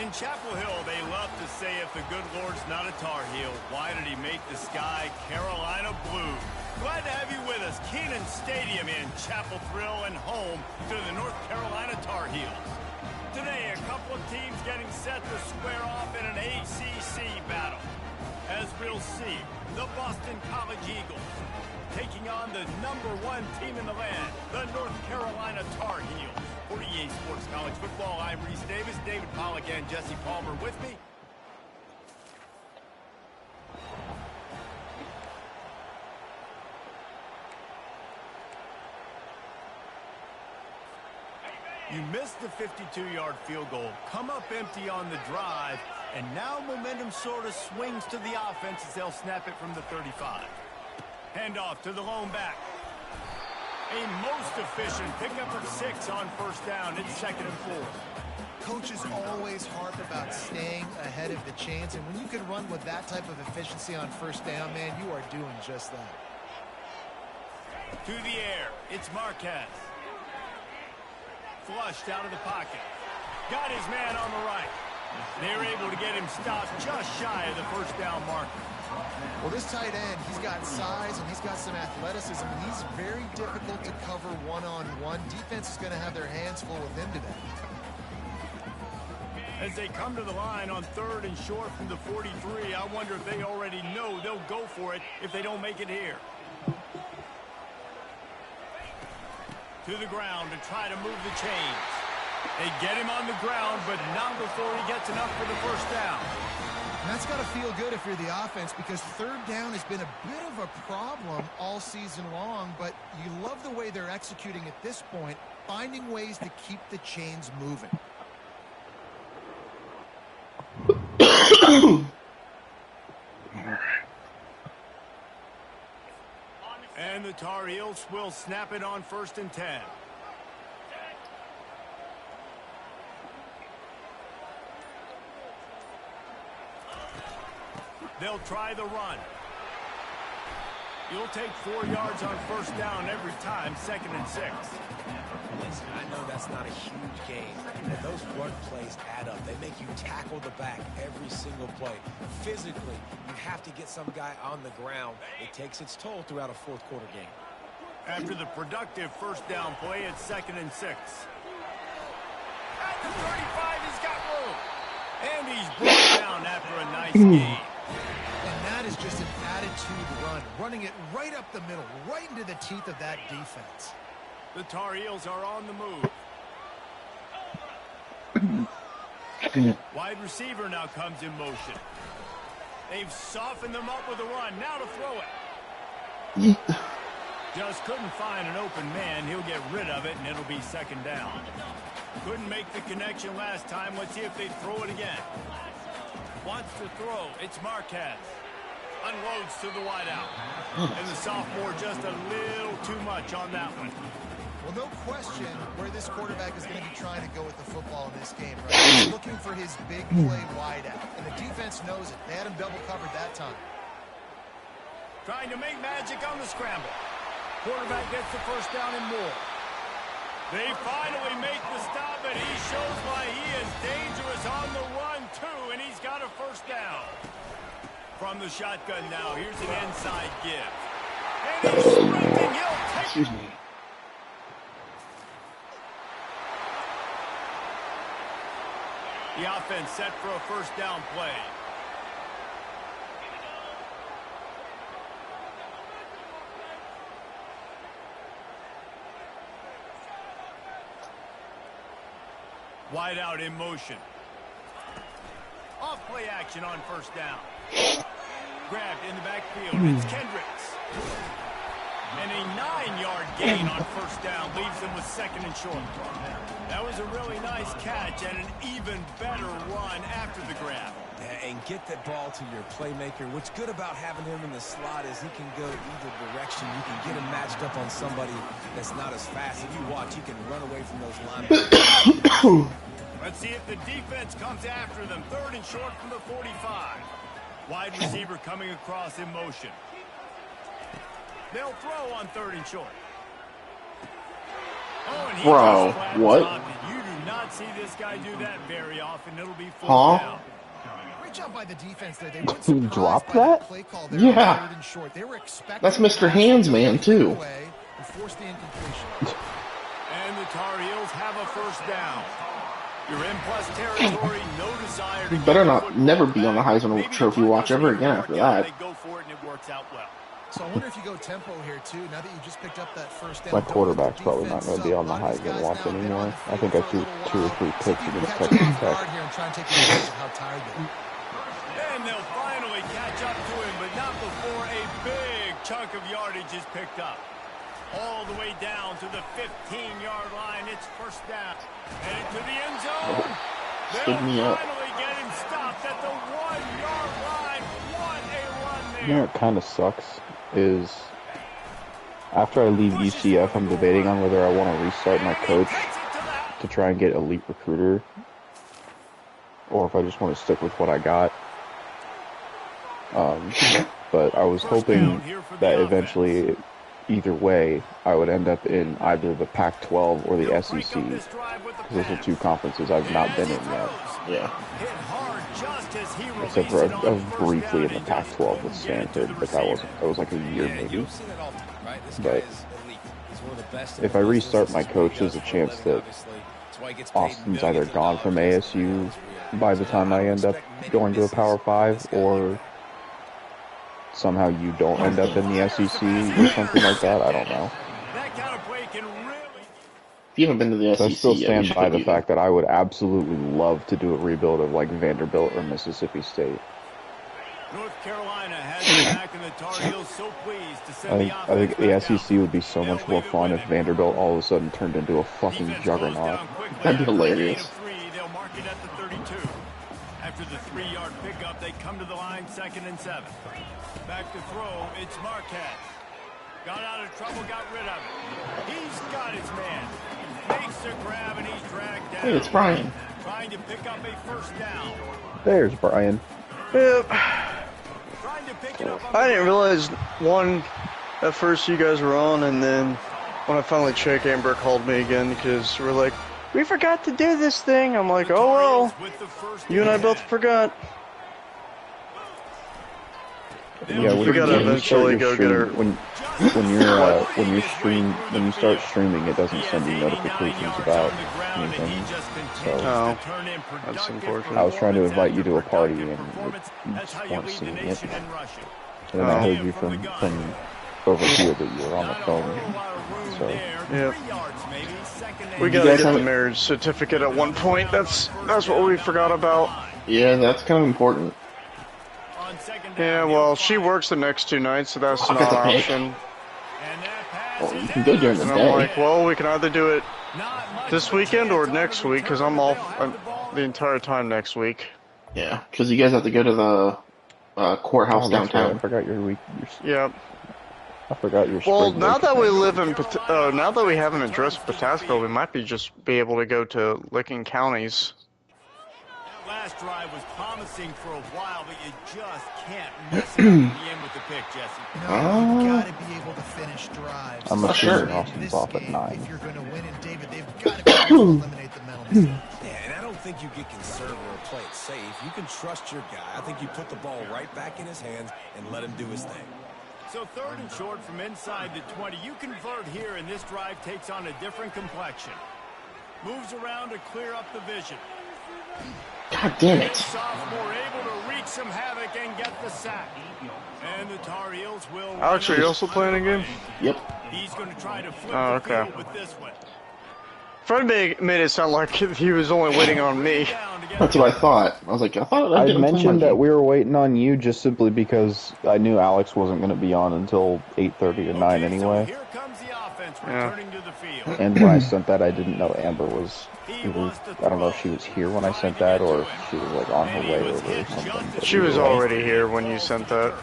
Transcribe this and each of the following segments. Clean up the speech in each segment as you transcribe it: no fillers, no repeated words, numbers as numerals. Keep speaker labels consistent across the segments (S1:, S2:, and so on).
S1: In Chapel Hill, they love to say if the good Lord's not a Tar Heel, why did he make the sky Carolina blue? Glad to have you with us. Kenan Stadium in Chapel Thrill and home to the North Carolina Tar Heels. Today, a couple of teams getting set to square off in an ACC battle. As we'll see, the Boston College Eagles taking on the #1 team in the land, the North Carolina Tar Heels. For EA Sports College Football, I'm Reese Davis, David Pollack, and Jesse Palmer with me. You missed the 52-yard field goal, come up empty on the drive, and now momentum sort of swings to the offense as they'll snap it from the 35. Handoff to the lone back. A most efficient pickup of 6 on first down. It's 2nd and 4.
S2: Coaches always harp about staying ahead of the chains, and when you can run with that type of efficiency on first down, man, you are doing just that.
S1: To the air, it's Marquez. Flushed out of the pocket. Got his man on the right. They're able to get him stopped just shy of the first down marker.
S2: Well, this tight end, he's got size and he's got some athleticism, and he's very difficult to cover one-on-one. Defense is going to have their hands full with him today.
S1: As they come to the line on 3rd and short from the 43, I wonder if they already know they'll go for it if they don't make it here. To the ground to try to move the chains. They get him on the ground, but not before he gets enough for the first down.
S2: And that's got to feel good if you're the offense, because 3rd down has been a bit of a problem all season long, but you love the way they're executing at this point, finding ways to keep the chains moving.
S1: And the Tar Heels will snap it on 1st and 10. They'll try the run. You'll take 4 yards on first down every time, 2nd and 6.
S3: Listen, I know that's not a huge game, but those run plays add up. They make you tackle the back every single play. Physically, you have to get some guy on the ground. It takes its toll throughout a 4th quarter game.
S1: After the productive first down play, it's 2nd and 6. At the 35, he's got room. And he's brought down after a nice game.
S2: And that is just an attitude run, running it right up the middle, right into the teeth of that defense.
S1: The Tar Heels are on the move. Wide receiver now comes in motion. They've softened them up with a run. Now to throw it. Just couldn't find an open man. He'll get rid of it, and it'll be 2nd down. Couldn't make the connection last time. Let's see if they throw it again. Wants to throw. It's Marquez. Unloads to the wideout. And the sophomore just a little too much on that one.
S2: Well, no question where this quarterback is going to be trying to go with the football in this game, right? He's looking for his big play wideout, and the defense knows it. They had him double covered that time.
S1: Trying to make magic on the scramble. Quarterback gets the first down and more. They finally make the stop, and he shows why he is dangerous on the run, too, and he's got a first down. From the shotgun now, here's an inside give. And he's sprinting, he'll take it. The offense set for a first down play. Wide out in motion. Off play action on first down. Grabbed in the backfield. It's Kendricks. And a 9-yard gain on first down leaves them with 2nd and short. That was a really nice catch and an even better run after the grab.
S3: And get that ball to your playmaker. What's good about having him in the slot is he can go either direction. You can get him matched up on somebody that's not as fast. If you watch, he can run away from those linebackers.
S1: Let's see if the defense comes after them. 3rd and short from the 45. Wide receiver coming across in motion. They'll throw on 3rd and short. Oh, and he
S4: Bro, what?
S1: You do not don't see this guy do that very often. It'll be fourth down.
S2: Great job by the defense there. They
S4: He dropped that?
S2: Play call there.
S5: Yeah.
S2: And short. They were expecting
S5: That's Mr. Hands Man, too.
S2: And forced the incompletion.
S1: And the Tar Heels have a first down. You're in plus territory, no desire to
S5: You better not never be on the Heisman Trophy watch ever again after that.
S1: They go for it and it works out well.
S2: So I wonder if you go tempo here too. Now that you just picked up that first down.
S4: My quarterback's probably not going to be on the Heisman watch anymore. I think I threw 2 or 3 picks against Texas Tech.
S1: And they'll finally catch up to him, but not before a big chunk of yardage is picked up. All the way down to the 15-yard line. It's first down. And into the end zone.
S5: Stood me up.
S1: Finally get him stopped at the 1-yard line. What a run there.
S4: You know what kind of sucks is after I leave UCF, I'm debating on whether I want to restart my coach to try and get elite recruiter, or if I just want to stick with what I got. But I was hoping that eventually, either way, I would end up in either the Pac-12 or the SEC. Because those are 2 conferences I've not been in yet.
S5: Yeah.
S4: Except for I was briefly in the Pac-12 with Stanford, but that was like a year maybe. But if I restart my coach, there's a chance that Austin's either gone from ASU by the time I end up going to a Power 5, or somehow you don't end up in the SEC or something like that. I don't know.
S5: If you haven't been to the SEC,
S4: I still stand
S5: yet,
S4: by the fact that I would absolutely love to do a rebuild of like Vanderbilt or Mississippi State.
S1: North Carolina has it back, and the Tar Heels so pleased to send
S4: I think the SEC would be so much more fun if Vanderbilt all of a sudden turned into a fucking juggernaut.
S5: That'd be hilarious.
S1: They'll mark it at the 32. After the 3-yard pickup, they come to the line, 2nd and 7. Back to throw, it's Marquez. Got out of trouble, got rid of it. He's got his man. Makes the grab, and he's dragged down.
S5: Hey, it's Brian.
S1: Trying to pick up a first down.
S4: There's Brian.
S6: Yep.
S1: Trying to pick it up.
S6: I didn't realize, at first you guys were on, and then when I finally checked, Amber called me again because we're like, we forgot to do this thing. I'm like, oh well, you and I both forgot.
S4: Yeah,
S6: we gotta eventually go get her.
S4: When you start streaming, it doesn't send you notifications about anything. So
S6: that's unfortunate.
S4: I was trying to invite you to a party, and you just weren't seeing it. And then I heard you from over here that you were on the phone. So
S6: yeah, we gotta get the marriage certificate at one point. That's what we forgot about.
S5: Yeah, that's kind of important.
S6: Yeah, well, she works the next 2 nights, so that's not an option.
S5: Well, you can go during the
S6: and
S5: day.
S6: I'm like, well, we can either do it this weekend or next week, because I'm off the entire time next week.
S5: Yeah, because you guys have to go to the courthouse downtown.
S4: I forgot your week.
S6: Yeah.
S4: I forgot your.
S6: Well, now that we live in, now that we have an address in Pataskville, we might just be able to go to Licking counties.
S1: Last drive was promising for a while, but you just can't miss it at the end with the pick, Jesse.
S2: No, you got to be able to finish drives.
S4: I'm assuming Austin's off at 9.
S2: If you're going to win, and David, they've got to be able to eliminate the mental mistakes.
S3: Yeah, and I don't think you get conservative or play it safe. You can trust your guy. I think you put the ball right back in his hands and let him do his thing.
S1: So 3rd and short from inside the 20. You convert here, and this drive takes on a different complexion. Moves around to clear up the vision.
S5: God damn it.
S1: Sophomore able to wreak some havoc and get the sack. And the Tar Heels will.
S6: Alex, are you also playing a game?
S5: Yep.
S1: He's going to try to flip
S6: the
S1: field with this one.
S6: Fred made it sound like he was only waiting on me.
S5: That's what I thought. I was like, I
S4: mentioned that we were waiting on you just simply because I knew Alex wasn't going to be on until 8:30 or 9 anyway.
S1: Here comes the offense returning to the field.
S4: And when I sent that, I didn't know Amber was. I don't know if she was here when I sent that or if she was like on her way over or something.
S6: She was already here when you sent that.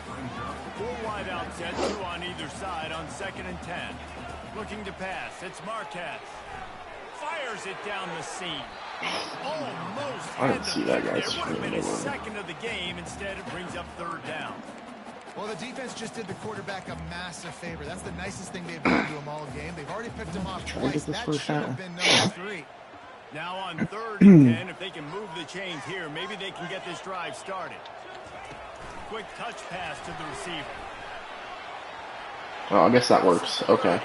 S1: 4 wide out set, 2 on either side on 2nd and 10. Looking to pass, it's Marquez. Fires it down the seam. Almost.
S5: I didn't see that, guys.
S1: It would have been his 2nd of the game. Instead, it brings up 3rd down.
S2: Well, the defense just did the quarterback a massive favor. That's the nicest thing they've done to him all game. They've already picked him off twice. That should have been number 3.
S1: Now on 3rd and 10, if they can move the chains here, maybe they can get this drive started. Quick touch pass to the receiver.
S5: Oh, I guess that works. Okay.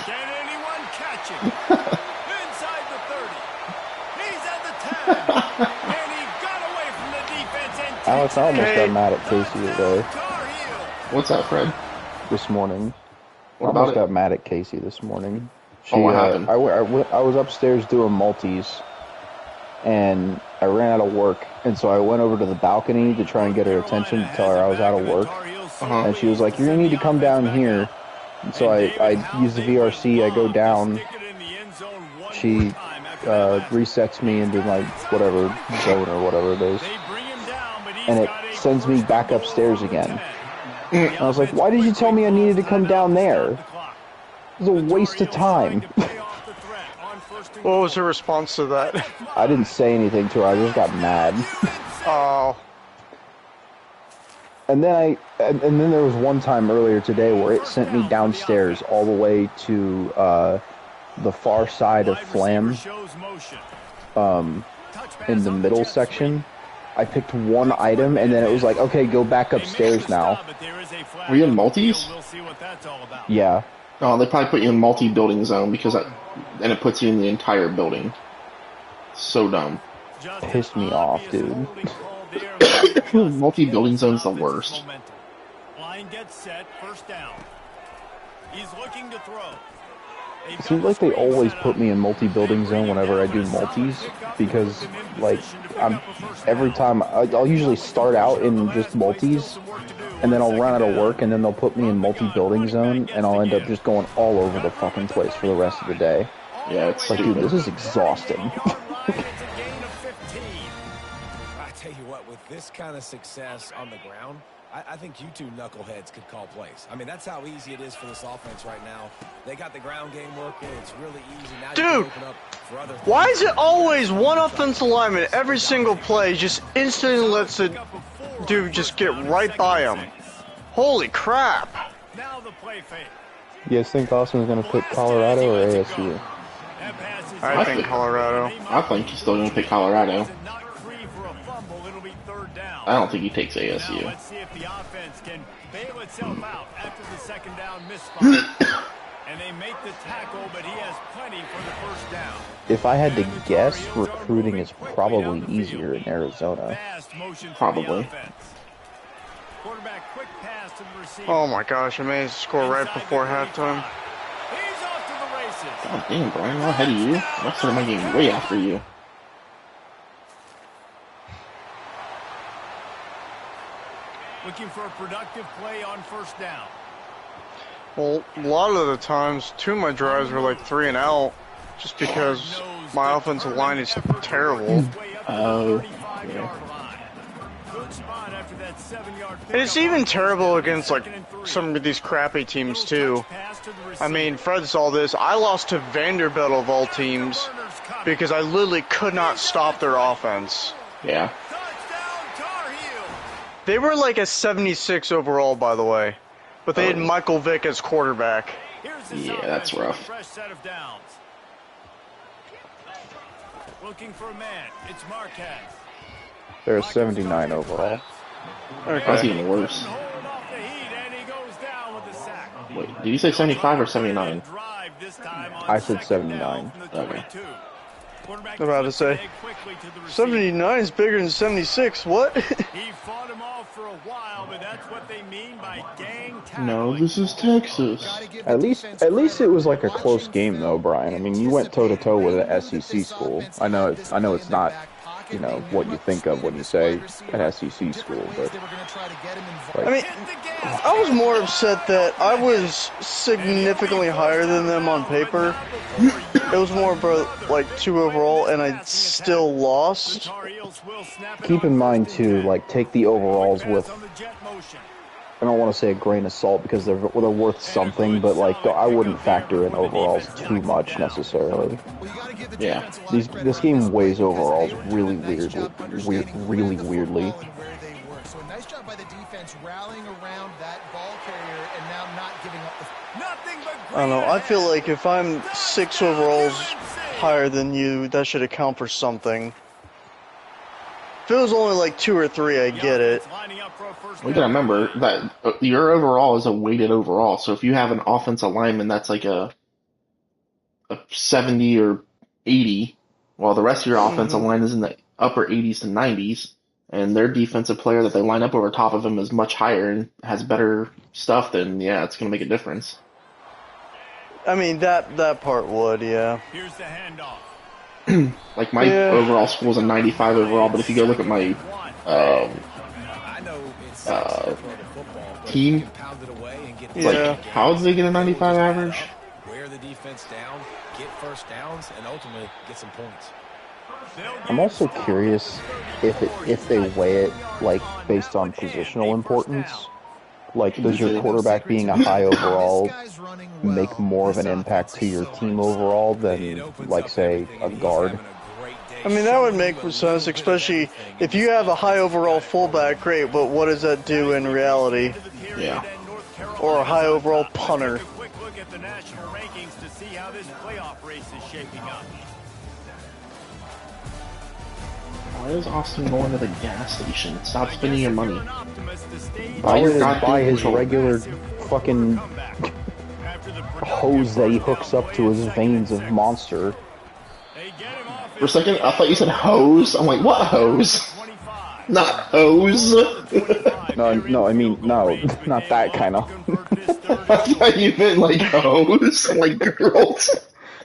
S1: Can anyone catch it? Inside the 30. He's at the 10. And he got away from the defense and
S4: Alex, I almost got mad at Casey today.
S5: What's that, Fred?
S4: This morning.
S5: What
S4: I almost
S5: about
S4: got mad at Casey this morning.
S5: What happened?
S4: I was upstairs doing multis, and I ran out of work, and so I went over to the balcony to try and get her attention to tell her I was out of work. And she was like, "You're gonna need to come down here." And so I use the VRC. I go down. She resets me into my whatever zone or whatever it is, and it sends me back upstairs again. And I was like, "Why did you tell me I needed to come down there? It was a waste of time."
S6: What was her response to that?
S4: I didn't say anything to her. I just got mad.
S6: Oh.
S4: And then then there was one time earlier today where it sent me downstairs all the way to the far side of Flam, in the middle section. I picked one item, and then it was like, okay, go back upstairs now.
S5: Were you in multis?
S4: Yeah.
S5: Oh, they probably put you in multi-building zone and it puts you in the entire building. So dumb.
S4: Pissed me off, dude.
S5: Multi-building zone's the worst.
S1: Line gets set, first down. He's looking to throw.
S4: It seems like they always put me in multi-building zone whenever I do multis, because, like, every time, I'll usually start out in just multis, and then I'll run out of work, and then they'll put me in multi-building zone, and I'll end up just going all over the fucking place for the rest of the day.
S5: Yeah, it's
S4: like,
S5: stupid.
S4: dude, this is exhausting.
S3: I tell you what, with this kind of success on the ground, I think you two knuckleheads could call plays. I mean, that's how easy it is for this offense right now. They got the ground game working. It's really easy. Now
S6: Dude,
S3: you can open up for other
S6: why is it always one offensive lineman every single play just instantly lets the dude just get right by him? Holy crap.
S1: Now the play fake.
S4: You guys think Austin's going to pick Colorado or ASU?
S6: I think Colorado.
S5: I think he's still going to pick Colorado. I don't think he takes ASU.
S1: Let's see if the offense can bail itself out after the second down misfire. And they make the tackle, but he has plenty for the first down.
S4: If I had to guess, recruiting is probably easier in Arizona.
S5: Probably.
S1: Quarterback quick pass to the receiver.
S6: Oh my gosh, I managed to score right before halftime.
S1: He's off to the races.
S5: God damn, Brian, I'm ahead of you. I started my game way after you.
S1: Looking for a productive play on first down.
S6: Well, a lot of the times, two of my drives were like 3 and out, just because my offensive line is terrible.
S5: Oh, yeah.
S6: And it's even terrible against like some of these crappy teams too. I mean, Fred saw this. I lost to Vanderbilt of all teams because I literally could not stop their offense.
S5: Yeah.
S6: They were like a 76 overall, by the way, but they had Michael Vick as quarterback.
S5: Yeah, that's rough.
S1: Looking for a man. It's Marquez.
S4: They're a 79 overall.
S6: Okay.
S5: That's even worse. Wait, did you say 75 or 79?
S4: I said 79.
S5: Okay.
S6: I'm about to say 79 is bigger than 76. What?
S1: He fought him off for a while, but that's what they mean by gang tackling.
S5: No, this is Texas.
S4: At least it was like a close game, though, Brian. I mean, you went toe to toe with an SEC school. I know it's not, you know, what you think of when you say an SEC school, but
S6: I mean, I was more upset that I was significantly higher than them on paper. It was more about like 2 overall, and I still lost.
S4: keep in mind too, like, take the overalls with, I don't want to say a grain of salt because they're worth something, but like I wouldn't factor in overalls too much necessarily.
S5: Yeah.
S4: This game weighs overalls really weirdly.
S2: So nice job by the defense rallying around that ball carrier and now not giving up the...
S6: I don't know, I feel like if I'm 6 overalls higher than you, that should account for something. If it was only like 2 or 3, I get it.
S5: We gotta remember that your overall is a weighted overall. So if you have an offensive lineman that's like a 70 or 80, while the rest of your offensive line is in the upper 80s to 90s, and their defensive player that they line up over top of him is much higher and has better stuff, then yeah, it's gonna make a difference.
S6: I mean, that part would, yeah.
S1: Here's the handoff.
S5: Like my overall score is a 95 overall, but if you go look at my team, it's like, how did they get a 95 average?
S3: Wear the defense down, get first downs, and ultimately get some points.
S4: I'm also curious if they weigh it like based on positional importance. Like, does your quarterback being a high overall make more of an impact to your team overall than, like, say, a guard?
S6: I mean, that would make sense, especially if you have a high overall fullback, great, but what does that do in reality?
S5: Yeah.
S6: Or a high overall punter.
S1: Quick look at the national rankings to see how this playoff race is shaping up.
S5: Why is Austin going to the gas station? Stop spending your money.
S4: Buy his regular fucking hose that he hooks up to his veins of Monster.
S5: For a second, I thought you said hose. I'm like, what hose? Not hose.
S4: No, I mean, no, not that kind of.
S5: I thought you meant like hose, like girls.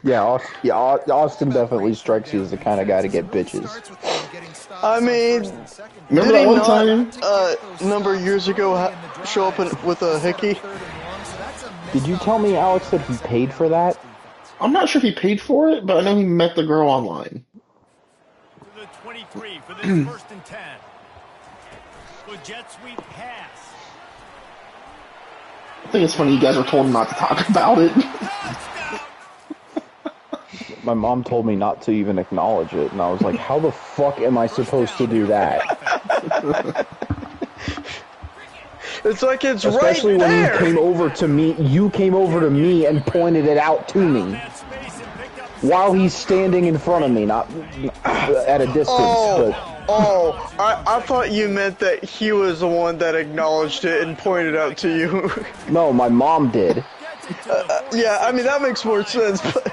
S4: Yeah, Austin definitely strikes you as the kind of guy to get bitches.
S6: I mean,
S5: remember that one time?
S6: A number of years ago, show up with a hickey?
S4: Did you tell me, Alex, that he paid for that?
S5: I'm not sure if he paid for it, but I know he met the girl online.
S1: To the 23 for this first and 10. The jet sweep pass.
S5: I think it's funny you guys were told not to talk about it.
S4: My mom told me not to even acknowledge it, and I was like, how the fuck am I supposed to do that?
S6: It's like it's
S4: Especially
S6: right
S4: when
S6: there.
S4: you came over to me and pointed it out to me. While he's standing in front of me, not at a distance, but...
S6: I thought you meant that he was the one that acknowledged it and pointed out to you.
S4: No, my mom did.
S6: Yeah, I mean, that makes more sense, but...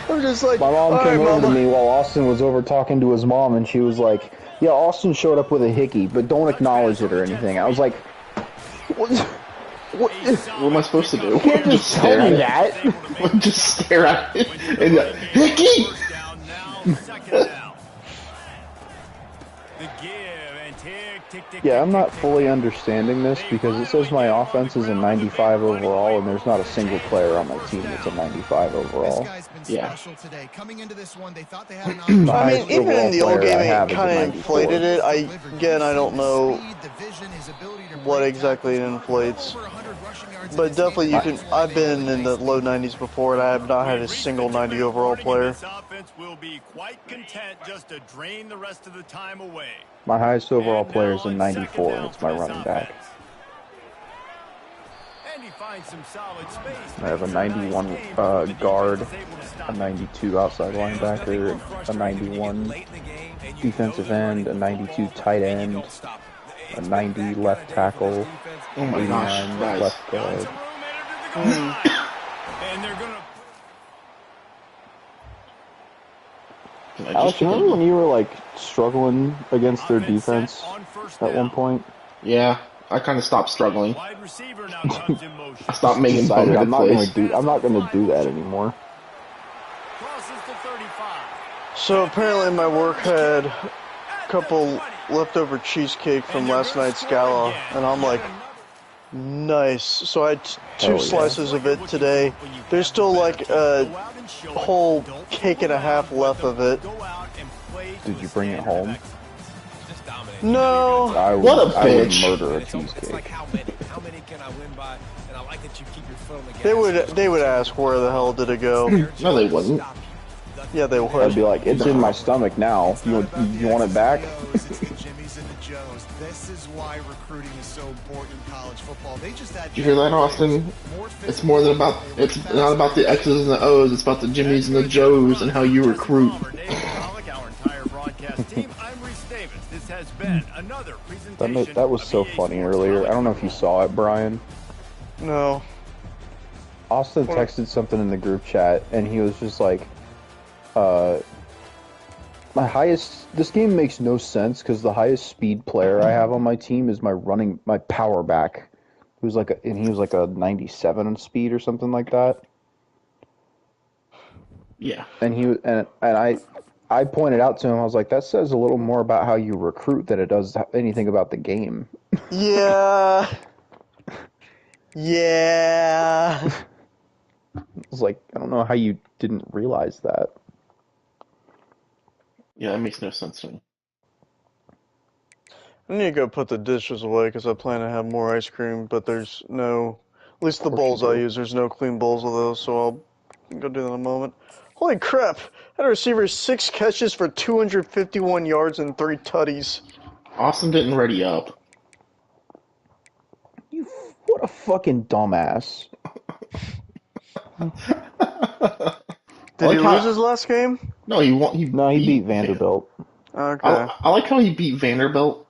S6: I'm just like,
S4: my mom came over to me while Austin was over talking to his mom, and she was like, yeah, Austin showed up with a hickey, but don't acknowledge it or anything. I was like, what
S5: am I supposed to do?
S4: You can't just tell me that.
S5: Just stare at it and like, hickey!
S4: Yeah, I'm not fully understanding this because it says my offense is a 95 overall, and there's not a single player on my team that's a 95 overall.
S5: Yeah.
S6: I mean, even in the old game, it kind of inflated it. Again, I don't know what exactly it inflates. But definitely, you can. I've been in the low 90s before, and I have not had a single 90 overall player.
S4: My highest overall player is a 94, and it's my running back. I have a 91 guard, a 92 outside linebacker, a 91 defensive end, a 92 tight end, a 90 left tackle, 89 left guard. Alex, remember when you were like struggling against their defense at one point?
S5: Yeah, I kind of stopped struggling. I stopped making
S4: decided
S5: I'm not
S4: gonna do that anymore.
S6: So apparently my work had a couple leftover cheesecake from last night's gala, and I'm like, nice. So I had two slices of it today. There's still like a whole cake and a half left of it.
S4: Did you bring it home?
S6: No.
S5: What a bitch.
S4: I would murder a cheesecake.
S6: They would ask where the hell did it go?
S5: No, they wouldn't.
S6: Yeah, they would.
S4: I'd be like, it's in my stomach now. You want it back?
S2: This is why recruiting is so important in college football. They just had.
S5: Did you hear that, Austin? It's more than about. It's not about the X's and the O's. It's about the Jimmys and the Joes and how you recruit.
S4: That was so funny earlier. I don't know if you saw it, Brian.
S6: No.
S4: Austin texted something in the group chat, and he was just like, this game makes no sense because the highest speed player I have on my team is my power back, he was like a 97 on speed or something like that.
S5: Yeah.
S4: And I pointed out to him, I was like, that says a little more about how you recruit than it does anything about the game.
S6: Yeah. Yeah.
S4: I was like, I don't know how you didn't realize that.
S5: Yeah, that makes no sense to me.
S6: I need to go put the dishes away because I plan to have more ice cream, but there's no, at least the bowls I use, there's no clean bowls of those, so I'll go do that in a moment. Holy crap! I had a receiver 6 catches for 251 yards and 3 tutties.
S5: Austin didn't ready up.
S4: What a fucking dumbass.
S6: Did he lose his last game?
S5: No, he won.
S4: He beat Vanderbilt.
S6: Okay.
S5: I like how he beat Vanderbilt,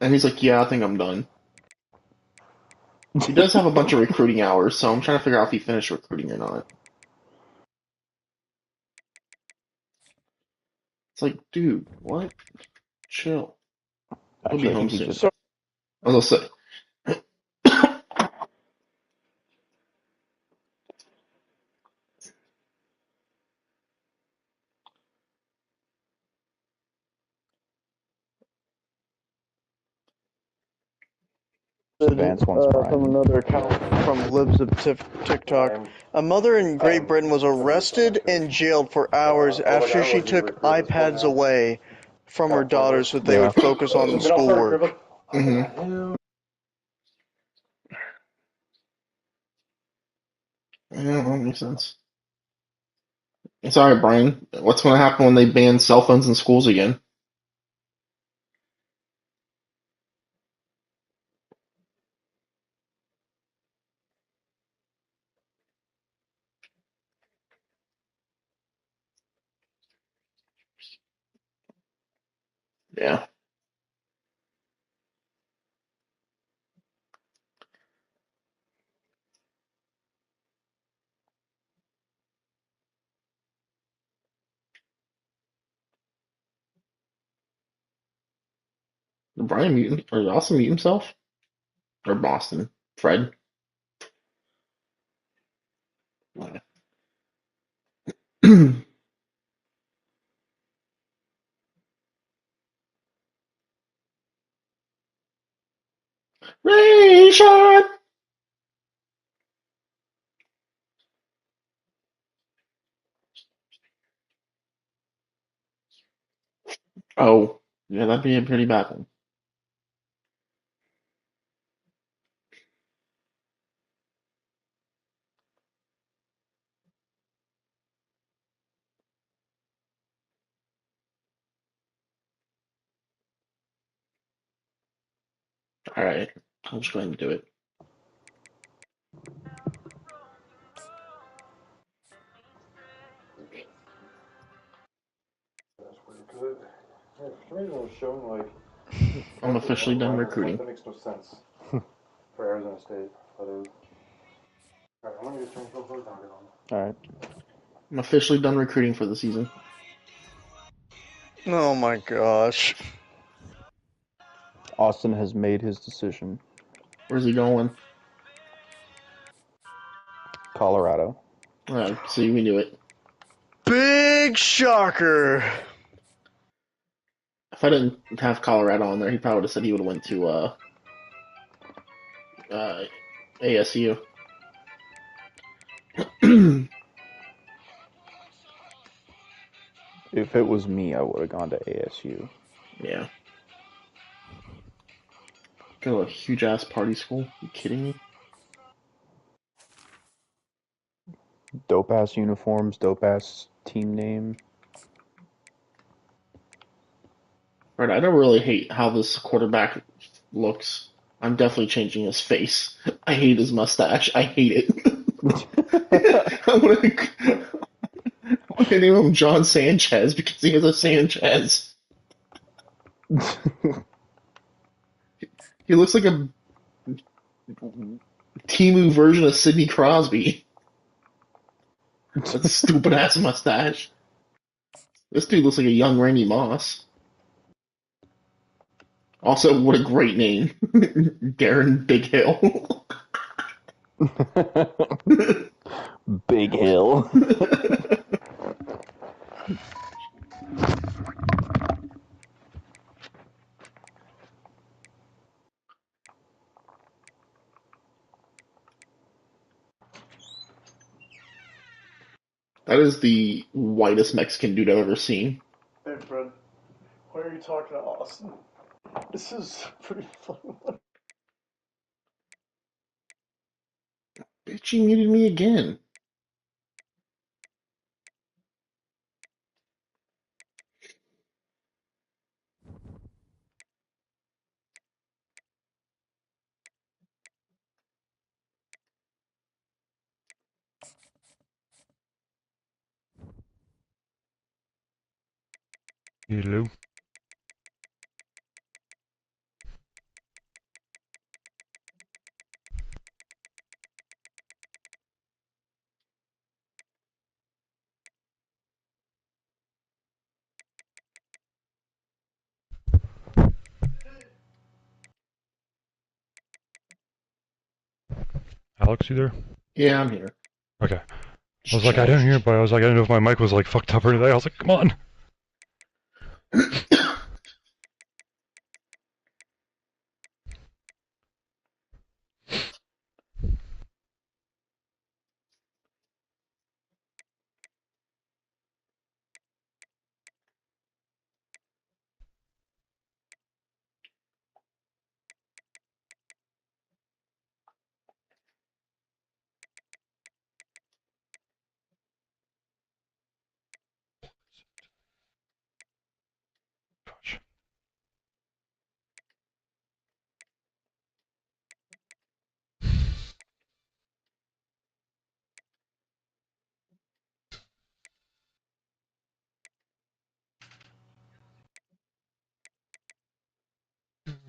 S5: and he's like, yeah, I think I'm done. He does have a bunch of recruiting hours, so I'm trying to figure out if he finished recruiting or not. It's like, dude, what? Chill. He'll be home soon. I was gonna say.
S6: From another account from Libs of TikTok. A mother in Great Britain was arrested and jailed for hours after she took iPads away from her daughters so they would focus on the schoolwork.
S5: Mm-hmm. Yeah, that makes sense. It's alright, Brian. What's going to happen when they ban cell phones in schools again? Yeah. Did Brian mute or Austin mute himself? Or Boston? Fred? Ray shot! Oh, yeah, that'd be a pretty bad one. Alright, I'm just going to do it. I'm officially done recruiting.
S7: That makes no sense for Arizona State. But it was... Alright, I'm gonna get turned real quick.
S4: Alright.
S5: I'm officially done recruiting for the season.
S6: Oh my gosh.
S4: Austin has made his decision.
S5: Where's he going?
S4: Colorado.
S5: Alright, see, we knew it.
S6: Big shocker.
S5: If I didn't have Colorado on there, he probably would have said he would have went to ASU.
S4: If it was me, I would have gone to ASU.
S5: Yeah. Go to a huge ass party school. Are you kidding me?
S4: Dope ass uniforms, dope ass team name.
S5: Right, I don't really hate how this quarterback looks. I'm definitely changing his face. I hate his mustache. I hate it. I want to name him John Sanchez because he has a Sanchez. He looks like a Timu version of Sidney Crosby. That stupid ass mustache. This dude looks like a young Randy Moss. Also, what a great name. Darren Big Hill.
S4: Big Hill.
S5: That is the whitest Mexican dude I've ever seen.
S6: Hey, Fred. Why are you talking to Austin? This is pretty funny.
S5: Bitch, he muted me again.
S8: Hello. Alex, you there?
S5: Yeah, I'm here.
S8: Okay. I was like, I didn't hear it, but I was like, I didn't know if my mic was like fucked up or anything. I was like, come on. Gosh.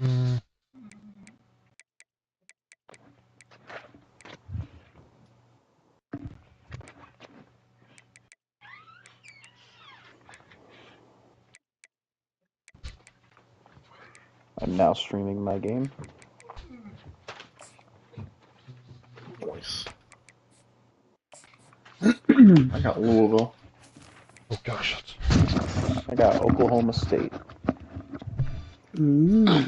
S8: Mm.
S4: I'm now streaming my game.
S5: Nice. I got Louisville.
S8: Oh gosh.
S4: I got Oklahoma State.
S5: Ooh.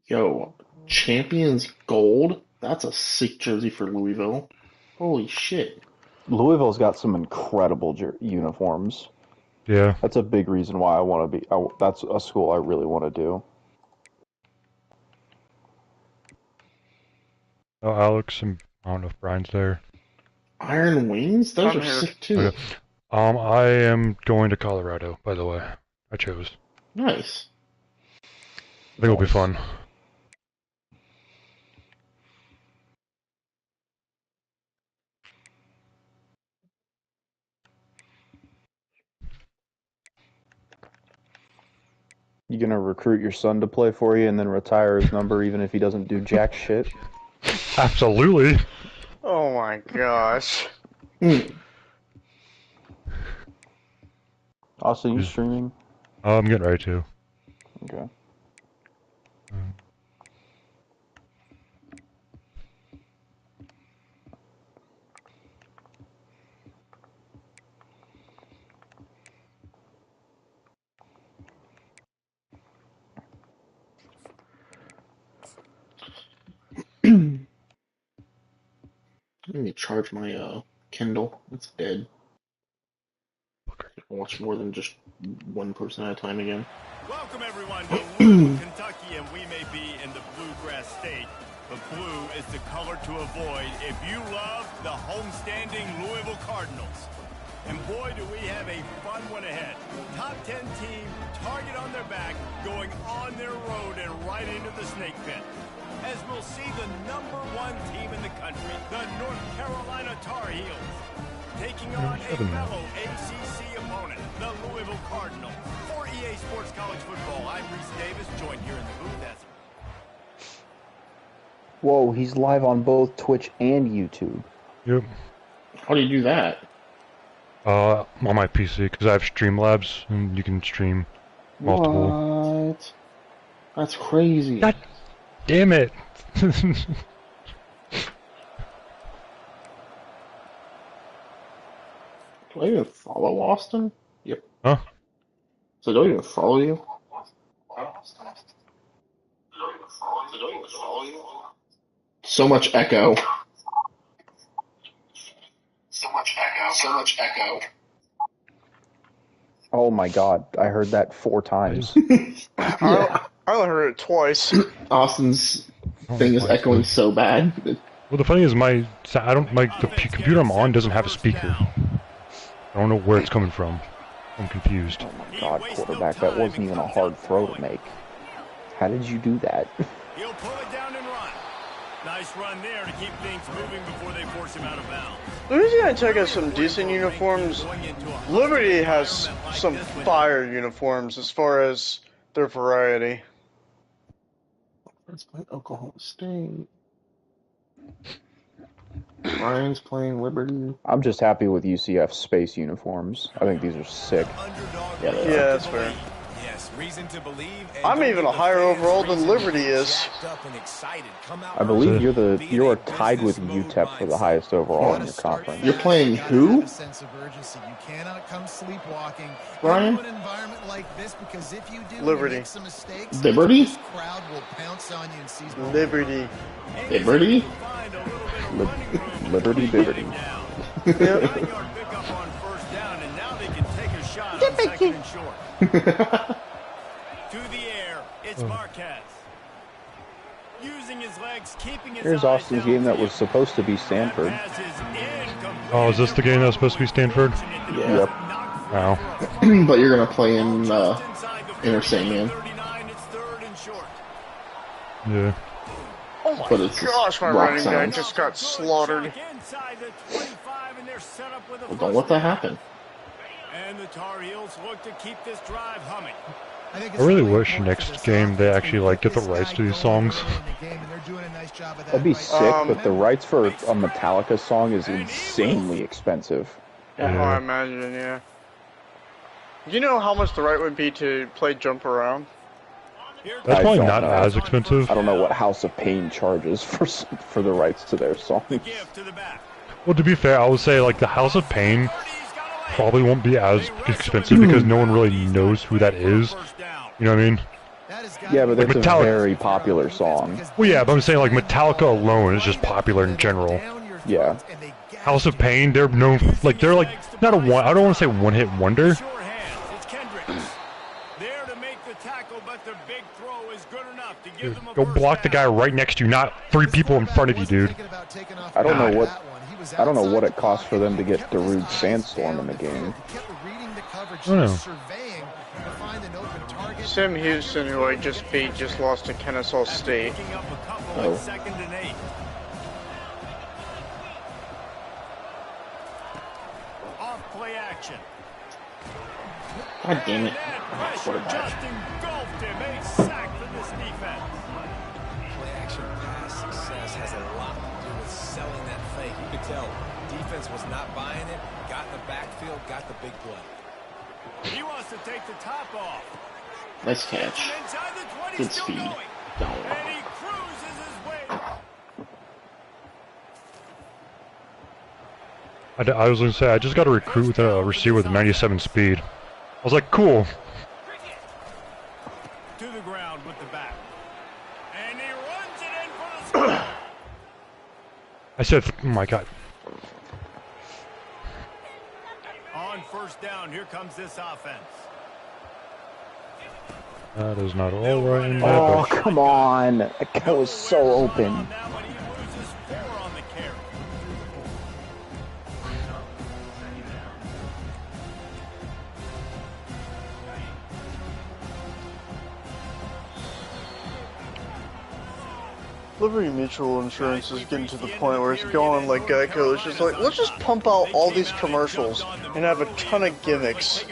S5: Yo, Champions Gold? That's a sick jersey for Louisville. Holy shit.
S4: Louisville's got some incredible uniforms.
S8: Yeah.
S4: That's a big reason why I want to be. That's a school I really want to do.
S8: Oh, Alex, and I don't know if Brian's there.
S5: Iron Wings? Those
S6: I'm
S5: are
S6: here.
S5: sick too.
S8: Okay. I am going to Colorado, by the way. I chose.
S5: Nice.
S8: I think it'll be fun.
S4: You gonna recruit your son to play for you and then retire his number even if he doesn't do jack shit?
S8: Absolutely.
S6: Oh my gosh.
S4: Austin, you streaming?
S8: I'm getting ready to.
S4: Okay.
S5: Let me charge my Kindle. It's dead. I can watch more than just one person at a time again.
S1: Welcome, everyone, to Louisville, Kentucky, and we may be in the Bluegrass State, but blue is the color to avoid if you love the homestanding Louisville Cardinals. And boy, do we have a fun one ahead. Top 10 team, target on their back, going on their road and right into the snake pit. As we'll see the #1 team in the country, the North Carolina Tar Heels, taking on a fellow ACC opponent, the Louisville Cardinals. For EA Sports College Football, I'm Reese Davis, joined here in the booth as...
S9: Whoa, he's live on both Twitch and YouTube.
S8: Yep.
S5: How do you do that?
S8: On my PC, because I have Streamlabs, and you can stream multiple.
S5: What? That's crazy.
S8: God damn it!
S5: Do I even follow Austin? Yep.
S8: Huh?
S5: So do I even follow you? So much echo. So much echo.
S9: Oh my god, I heard that 4 times.
S6: I only heard it twice.
S5: Austin's thing is echoing so bad.
S8: Well, the funny is I don't like the computer I'm on doesn't have a speaker. I don't know where it's coming from. I'm confused.
S9: Oh my god, quarterback, that wasn't even a hard throw to make. How did you do that?
S1: He'll pull it down and run. Nice run there to keep things moving before they force him out of bounds.
S6: Louisiana Tech has some decent uniforms. Liberty has some fire uniforms as far as their variety.
S5: Let's play Oklahoma State. Ryan's playing Liberty.
S9: I'm just happy with UCF's space uniforms. I think these are sick.
S6: Yeah, that's fair. I'm even a higher overall than Liberty is.
S9: I believe you're tied with UTEP for the highest overall in your conference.
S5: You're playing who?
S2: You cannot come sleepwalking.
S5: Ryan?
S6: Liberty.
S5: Liberty?
S6: Liberty.
S5: Liberty?
S9: Liberty Biberty.
S1: To the air, it's Marquez. Using his legs, keeping his
S9: Here's Austin's game that was supposed to be Stanford.
S8: Oh, is this the game that was supposed to be Stanford?
S5: Yeah.
S9: Yep.
S8: Wow.
S5: But you're gonna play in Inner Sandman.
S8: Yeah.
S6: Oh my
S5: But it's
S6: gosh, my
S5: rock
S6: running back
S5: sounds.
S6: just got slaughtered.
S5: Well, don't let that happen.
S1: And the Tar Heels look to keep this drive humming.
S8: I really wish next game they actually get the rights to these songs.
S9: That'd be sick, but the rights for a Metallica song is insanely expensive.
S6: Yeah. Oh, I imagine, yeah. Do you know how much the right would be to play Jump Around?
S8: That's probably not
S9: know.
S8: as expensive.
S9: I don't know what House of Pain charges for the rights to their songs.
S8: Well, to be fair, I would say the House of Pain probably won't be as expensive because no one really knows who that is. You know what I mean?
S9: Yeah, but that's
S8: Metallica,
S9: a very popular song.
S8: Well, yeah, but I'm saying Metallica alone is just popular in general.
S9: Yeah.
S8: House of Pain, they're known they're not a one. I don't want to say one-hit wonder. Dude, go block the guy right next to you, not 3 people in front of you, dude.
S9: I don't know what it costs for them to get Darude Sandstorm in the game.
S8: I don't know.
S6: Sam Houston, who I just beat, just lost to Kennesaw State.
S5: Oh.
S1: Off play action.
S5: God damn it.
S1: Pressure just engulfed him. A sack for this defense.
S3: Play action pass success has a lot to do with selling that fake. You could tell defense was not buying it. Got in the backfield, got the big play.
S1: He wants to take the top off.
S5: Nice catch. Good speed.
S1: And he cruises his way.
S8: I was going to say, I just got a recruit with a receiver with 97 speed. I was like, cool.
S1: To the ground with the back. And he runs it in for the score.
S8: I said, oh my god.
S1: On first down, here comes this offense.
S8: That is not all right in my
S9: Oh,
S8: book.
S9: come on. That guy was so open.
S6: Liberty Mutual Insurance is getting to the point where it's going like Geico. It's just like, let's just pump out all these commercials and have a ton of gimmicks.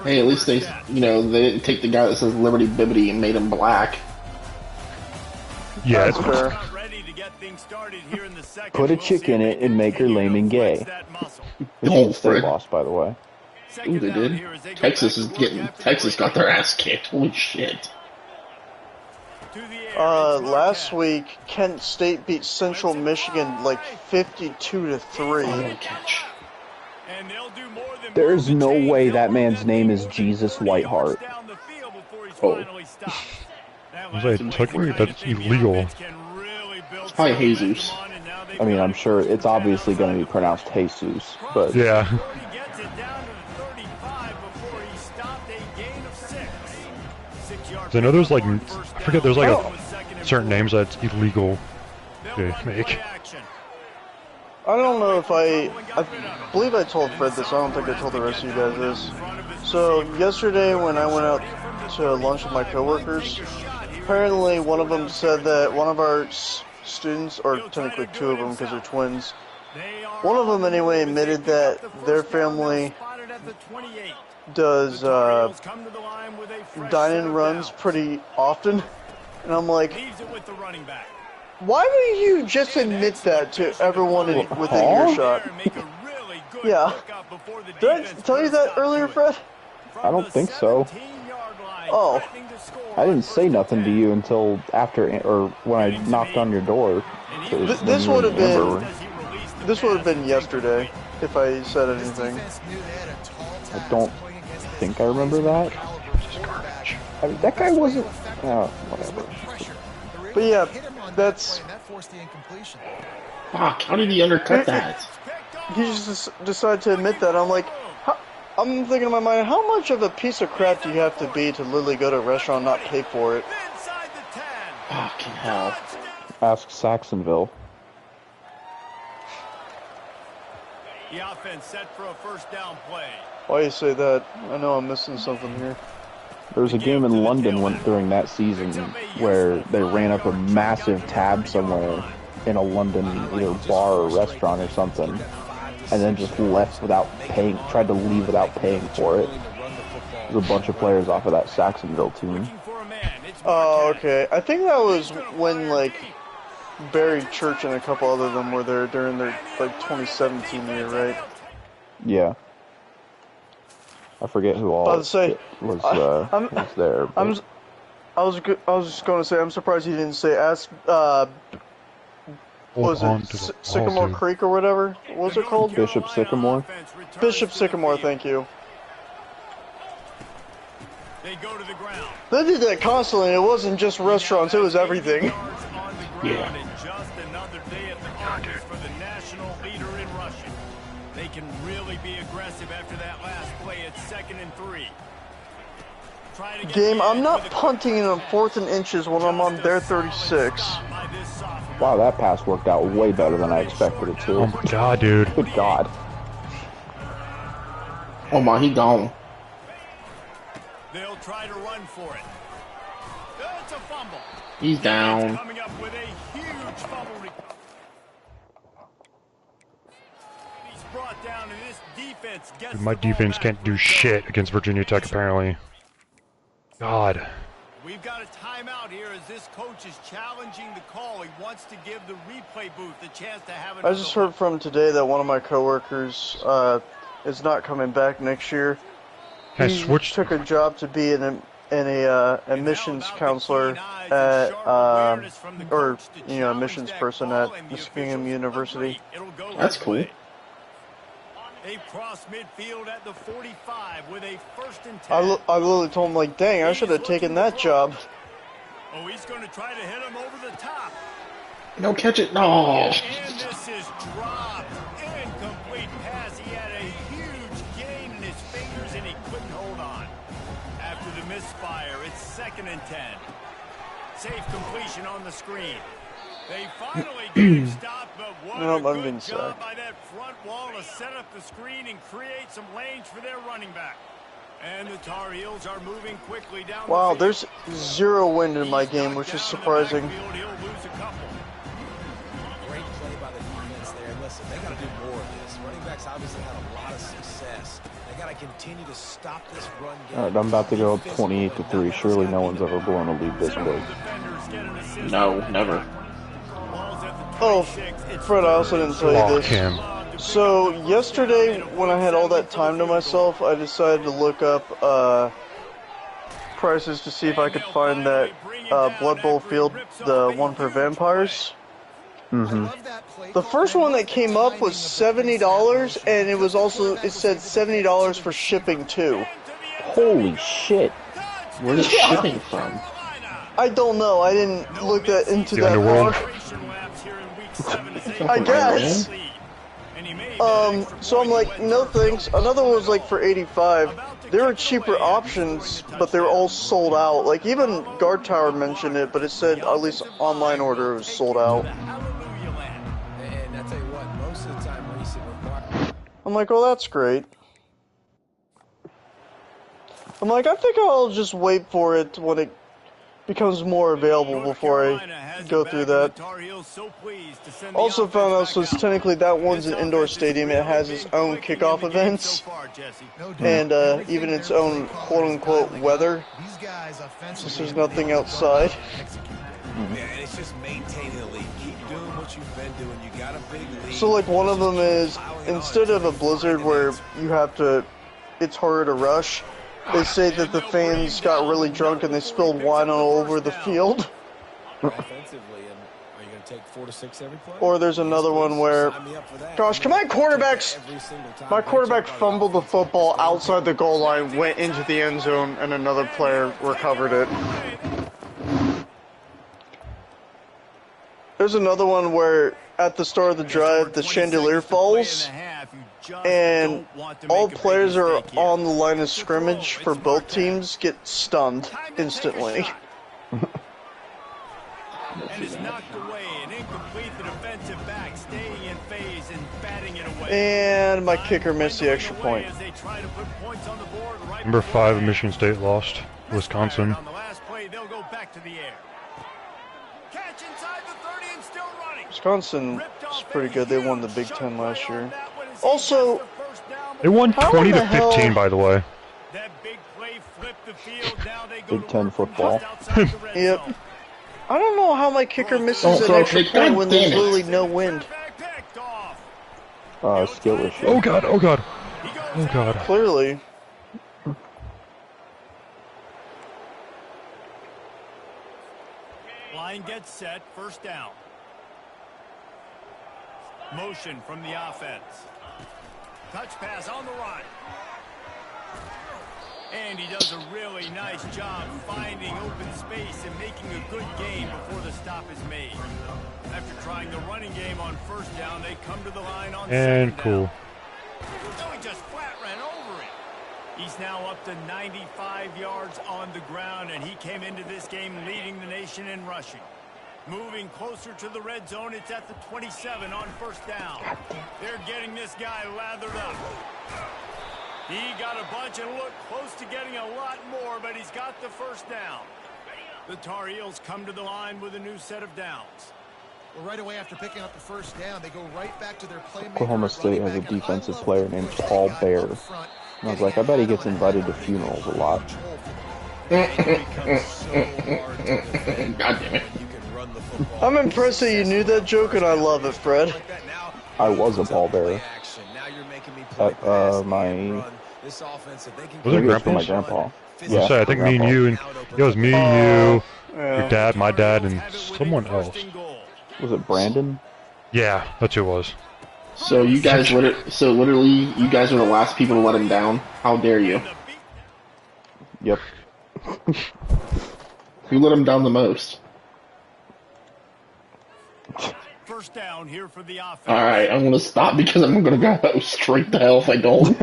S5: Hey, at least they didn't take the guy that says Liberty Bibbity and made him black.
S8: Yeah,
S6: that's fair.
S9: Put a chick in it and make her lame and gay.
S5: Don't
S9: they lost, by the way.
S5: Ooh, they did. Texas got their ass kicked. Holy shit.
S6: Last week, Kent State beat Central Michigan like 52-3.
S9: There's no way that man's name is Jesus Whiteheart.
S5: Oh.
S8: I was like, technically, that's illegal.
S5: It's probably Jesus.
S9: I mean, I'm sure it's obviously going to be pronounced Jesus, but...
S8: Yeah. I know there's like, I forget, there's like a certain names that's illegal to make.
S6: I don't know if I believe I told Fred this, I don't think I told the rest of you guys this. So, yesterday when I went out to lunch with my coworkers, apparently one of them said that one of our students, or technically two of them because they're twins, one of them anyway admitted that their family does dine-in runs pretty often, and I'm like, why do you just admit that to everyone within earshot? Yeah. Did I tell you that earlier, Fred?
S9: I don't think so.
S6: Oh.
S9: I didn't say nothing to you until after, or when I knocked on your door.
S6: This would have been yesterday if I said anything.
S9: I don't think I remember that. I mean, that guy wasn't. Whatever.
S6: But yeah, that's.
S5: Fuck! How did he undercut that?
S6: He just decided to admit that. I'm like, I'm thinking in my mind, how much of a piece of crap do you have to be to literally go to a restaurant and not pay for it?
S5: Fucking hell!
S9: Ask Saxonville.
S1: The offense set for a first down play.
S6: Why you say that? I know I'm missing something here.
S9: There was a game in London during that season where they ran up a massive tab somewhere in a London either bar or restaurant or something, and then just left without paying, tried to leave without paying for it. There's a bunch of players off of that Saxonville team.
S6: Oh, okay. I think that was when, like, Barry Church and a couple other of them were there during their, like, 2017 year, right?
S9: Yeah. I forget who all was there.
S6: I was just going to say, I'm surprised he didn't say was it Sycamore Creek or whatever? What was it called?
S9: Bishop Sycamore.
S6: Bishop Sycamore, thank you. They did that constantly. It wasn't just restaurants; it was everything.
S5: Yeah.
S1: They can really be aggressive after that last play. It's 2nd and 3.
S6: Game, I'm not punting in on 4th and inches when I'm on their 36.
S9: Wow, that pass worked out way better than I expected it to.
S8: Oh my god, dude.
S9: Good god.
S5: Oh my, he gone.
S1: They'll try to run for it. It's a fumble.
S5: He's down.
S1: Coming up with a huge fumble. He's brought down, and this defense gets
S8: My defense can't do shit against Virginia Tech, apparently. God.
S1: We've got a timeout here as this coach is challenging the call. He wants to give the replay booth the chance to have
S6: I just heard from today that one of my coworkers is not coming back next year. He took a job to be an admissions counselor at, or, admissions person at Muskingum University.
S5: That's cool.
S1: They cross midfield at the 45 with a 1st and 10.
S6: I literally told him, like, dang, I should have taken that job.
S1: Oh, he's going to try to hit him over the top.
S5: No, catch it. No.
S1: And this is dropped. Incomplete pass. He had a huge gain in his fingers, and he couldn't hold on. After the misfire, it's 2nd and 10. Safe completion on the screen. They finally get him stopped, but what a good job by that front wall to set up the screen and create some lanes for their running back. And the Tar Heels are moving quickly down
S6: Wow,
S1: the
S6: there's 0 wind in my game, which is surprising.
S3: Great play by the defense there. Listen, they got to do more of this. Running backs obviously had a lot of success. They got to continue to stop this run game.
S9: All right, I'm about to go up 28-3. Surely no one's ever blown a lead this big.
S5: No, never.
S6: Oh, Fred, I also didn't tell you this.
S8: Him.
S6: So, yesterday, when I had all that time to myself, I decided to look up prices to see if I could find that Blood Bowl field, the one for vampires.
S9: Mm-hmm.
S6: The first one that came up was $70, and it was also, it said $70 for shipping too.
S9: Holy shit.
S5: Where's it shipping from?
S6: I don't know. I didn't look into
S8: The
S6: that
S8: underworld?
S6: far. I guess. So I'm like, no thanks. Another one was like for $85. There were cheaper options, but they were all sold out. Like even Guard Tower mentioned it, but it said at least online order was sold out.
S3: And I tell you what, most of the time,
S6: I'm like, oh, that's great. I'm like, I think I'll just wait for it when it becomes more available before I go through that. Also found out since technically that one's an indoor stadium, it has its own kickoff events and even its own quote-unquote weather, since there's nothing outside.
S3: it's just maintaining the lead. Keep doing what you've been doing. You got a big lead.
S6: So like one of them is, instead of a blizzard where you have to, it's harder to rush, they say that the fans got really drunk and they spilled wine all over the field. Or there's another one where, gosh, my quarterback fumbled the football outside the goal line, went into the end zone, and another player recovered it. There's another one where at the start of the drive, the chandelier falls, and all players are on the line of scrimmage for both teams get stunned instantly.
S1: And is knocked away and incomplete. The defensive back staying in phase and batting it away.
S6: And my kicker missed the extra point.
S8: Number 5, Michigan State lost. Wisconsin.
S1: On the last play, they'll go back to the air. Catch inside the 30 and still running.
S6: Wisconsin is pretty good. They won the Big Ten last year. Also,
S8: They won 20-15, by the way.
S1: That big play flipped the field. Now they go
S9: Big Ten football.
S6: Yep. I don't know how my kicker misses an extra point when there's literally no wind.
S9: Skill issue.
S8: Oh god, oh god. Oh god.
S6: Clearly.
S1: Line gets set, first down. Motion from the offense. Touch pass on the run. And he does a really nice job finding open space and making a good game before the stop is made. After trying the running game on first down, they come to the line on
S8: and
S1: second
S8: cool.
S1: down. So he just flat ran over it. He's now up to 95 yards on the ground, and he came into this game leading the nation in rushing. Moving closer to the red zone, it's at the 27 on first down. They're getting this guy lathered up. He got a bunch and looked close to getting a lot more, but he's got the first down. The Tar Heels come to the line with a new set of downs.
S2: Well, right away after picking up the first down, they go right back to their playmaker.
S9: Oklahoma State has a defensive player named Paul Bear. And I was like, I bet he gets invited to funerals a lot.
S5: God damn it.
S6: I'm impressed that you knew that joke, and I love it, Fred.
S9: I was a Paul Bear. My...
S8: Was it
S9: for my
S8: Grandpa's?
S9: grandpa.
S8: Yeah, I think me and you, and it was me, you, your dad, my dad, and someone else.
S9: Was it Brandon?
S8: Yeah, that's who it was.
S5: So you guys literally, you guys are the last people to let him down. How dare you?
S9: Yep.
S5: Who let him down the most?
S1: First down here for the offense.
S5: All right, I'm gonna stop because I'm gonna go straight to hell if I don't.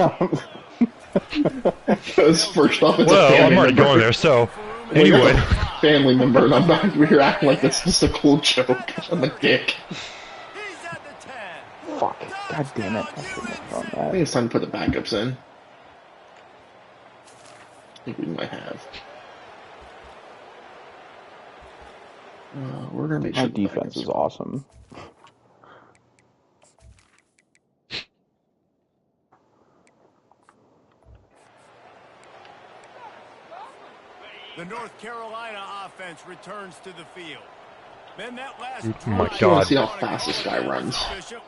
S5: Because first off, it's a
S8: Well,
S5: family
S8: I'm already
S5: member.
S8: going there, so
S5: Well, you're
S8: anyway.
S5: a family member, and I'm not over here acting like it's just a cool joke. I'm a dick.
S9: Fuck. God damn it. I shouldn't have done
S5: I
S9: that.
S5: think it's time to put the backups in. think we might have. We're gonna make sure
S9: our defense is awesome.
S1: The North Carolina offense returns to the field. Then that last
S8: oh my
S5: I
S8: God.
S5: want to see how fast this guy runs.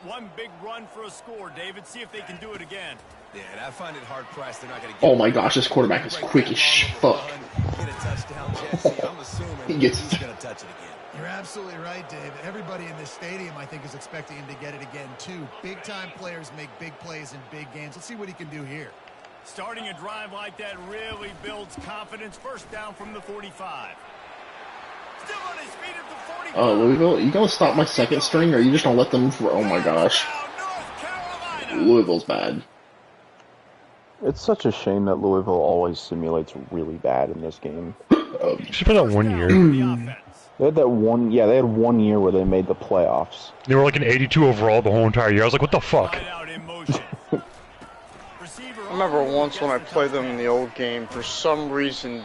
S1: One big run for a score, David. See if they can do it again.
S3: Yeah, and I find it hard pressed. They're not going to.
S5: Oh my gosh, this quarterback is quick as fuck.
S3: Get a touchdown, Jesse. I'm assuming
S5: He
S3: he's going to touch it again.
S2: You're absolutely right, David. Everybody in this stadium, I think, is expecting him to get it again, too. Big-time players make big plays in big games. Let's see what he can do here.
S1: Starting a drive like that really builds confidence. First down from the 45. Still on his feet at the 45.
S5: Oh, Louisville, you gonna stop my second string, or are you just gonna let them? Oh my gosh, Louisville's bad.
S9: It's such a shame that Louisville always simulates really bad in this game.
S8: Just for that 1 year.
S9: They had that one, yeah, they had 1 year where they made the playoffs.
S8: They were like an 82 overall the whole entire year. I was like, what the fuck?
S6: I remember once when I played them in the old game, for some reason,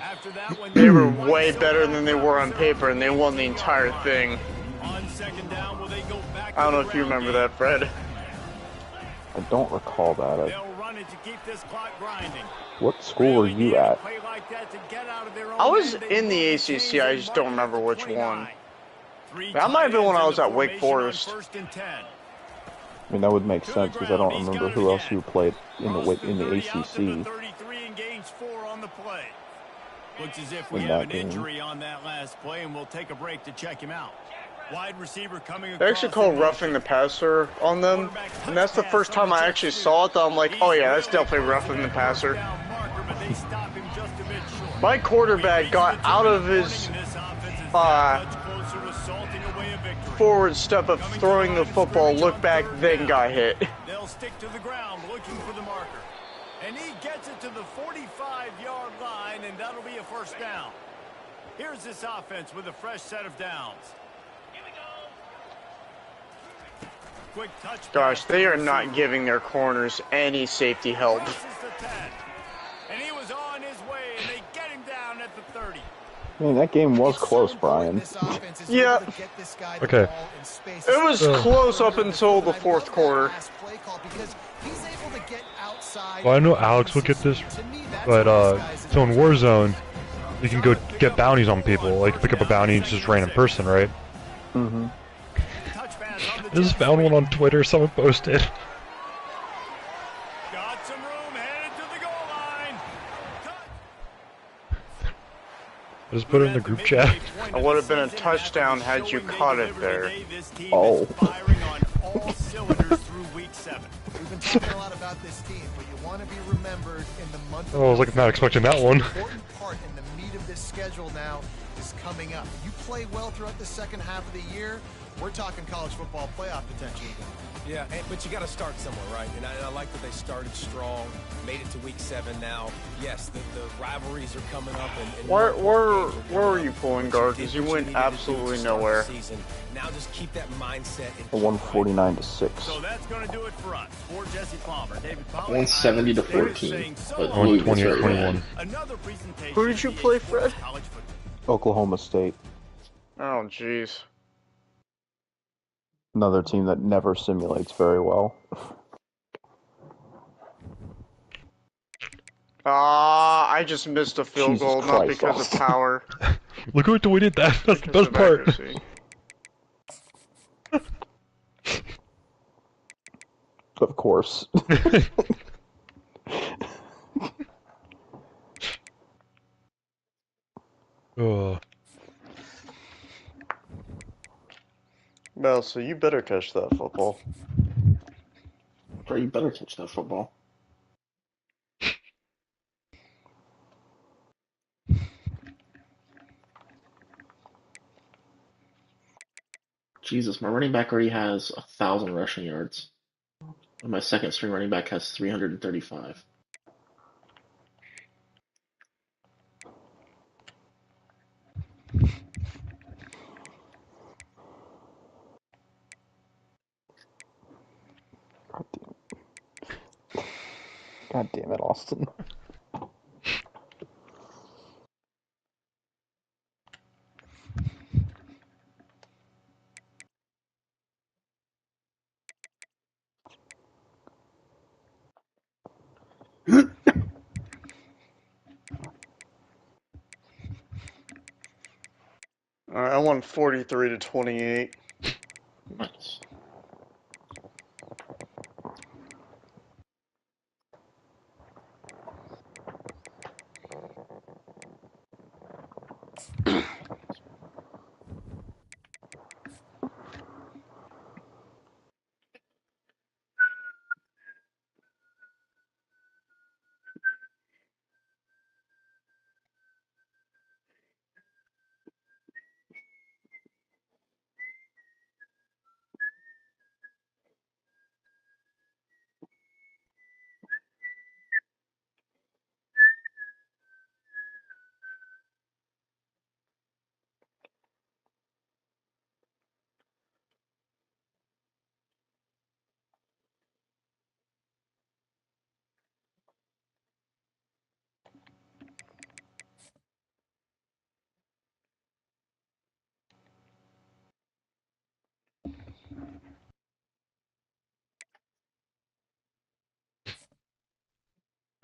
S6: they were way better than they were on paper, and they won the entire thing. I don't know if you remember that, Fred.
S9: I don't recall that. What school were you at?
S6: I was in the ACC, I just don't remember which one. That might have been when I was at Wake Forest.
S9: I mean, that would make sense because I don't remember who else you played in the ACC.
S1: Looks as if we have an injury on that last play, and we'll take a break to check him out. Wide receiver coming across.
S6: They actually called roughing the passer on them, and that's the first time I actually saw it. That I'm like, oh yeah, that's definitely roughing the passer. My quarterback got out of his forward step of throwing the football, looked back, then got hit.
S1: They'll stick to the ground looking for the marker. And he gets it to the 45-yard line, and that'll be a first down. Here's this offense with a fresh set of downs. Quick touch.
S6: Gosh, they are not giving their corners any safety help.
S1: And he was on his way, and they get him down at the 30.
S9: Man, that game was close, Brian.
S6: Yeah.
S8: Okay.
S6: It was close up until the fourth quarter.
S8: Well, I know Alex will get this, but so in Warzone, you can go get bounties on people, like pick up a bounty and just random person, right?
S9: Mm-hmm.
S8: I just found one on Twitter, someone posted.
S1: Got some room, headed to the goal line.
S8: I just put it in the group chat.
S6: It would have been a touchdown had you caught it there.
S9: Oh.
S2: We've been talking a lot about this team, but you want to be remembered in the month of
S8: Oh, I was like not expecting that one.
S2: The important part in the meat of this schedule now is coming up. You play well throughout the second half of the year, we're talking college football playoff potential again.
S3: Yeah, but you got to start somewhere, right? And I like that they started strong, made it to week 7 now. Yes, the rivalries are coming up. And
S6: Where were you pulling guard? Because you went absolutely nowhere.
S3: Now just keep that mindset.
S9: 149-6.
S1: So that's going to do it for us. For Jesse Palmer, David Pollard,
S5: 170 to 14. But
S8: 120 or 21.
S1: Another presentation.
S6: Who did you play, Fred?
S9: Oklahoma State.
S6: Oh, jeez.
S9: Another team that never simulates very well.
S6: I just missed a field
S9: Jesus
S6: goal, not
S9: Christ,
S6: because
S9: Austin.
S6: of power.
S8: Look who tweeted that. That's the best part.
S6: Accuracy.
S9: Of course.
S8: Oh.
S6: Well, so you better catch that football.
S5: Bro, you better catch that football. Jesus, my running back already has 1,000 rushing yards. And my second string running back has 335.
S9: God damn it, Austin.
S6: All right, I won 43-28.
S5: Nice.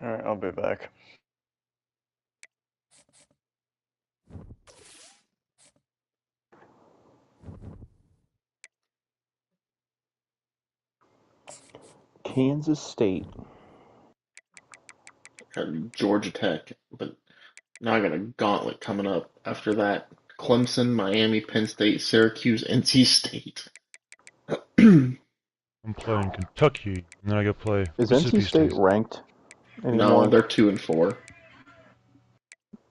S6: All right, I'll be back.
S9: Kansas State.
S5: Got Georgia Tech, but now I got a gauntlet coming up after that. Clemson, Miami, Penn State, Syracuse, NC State.
S8: I'm playing Kentucky, and then I gotta play
S9: Is
S8: Mississippi
S9: NC State
S8: State.
S9: ranked
S5: No,
S9: anymore?
S5: they're 2-4.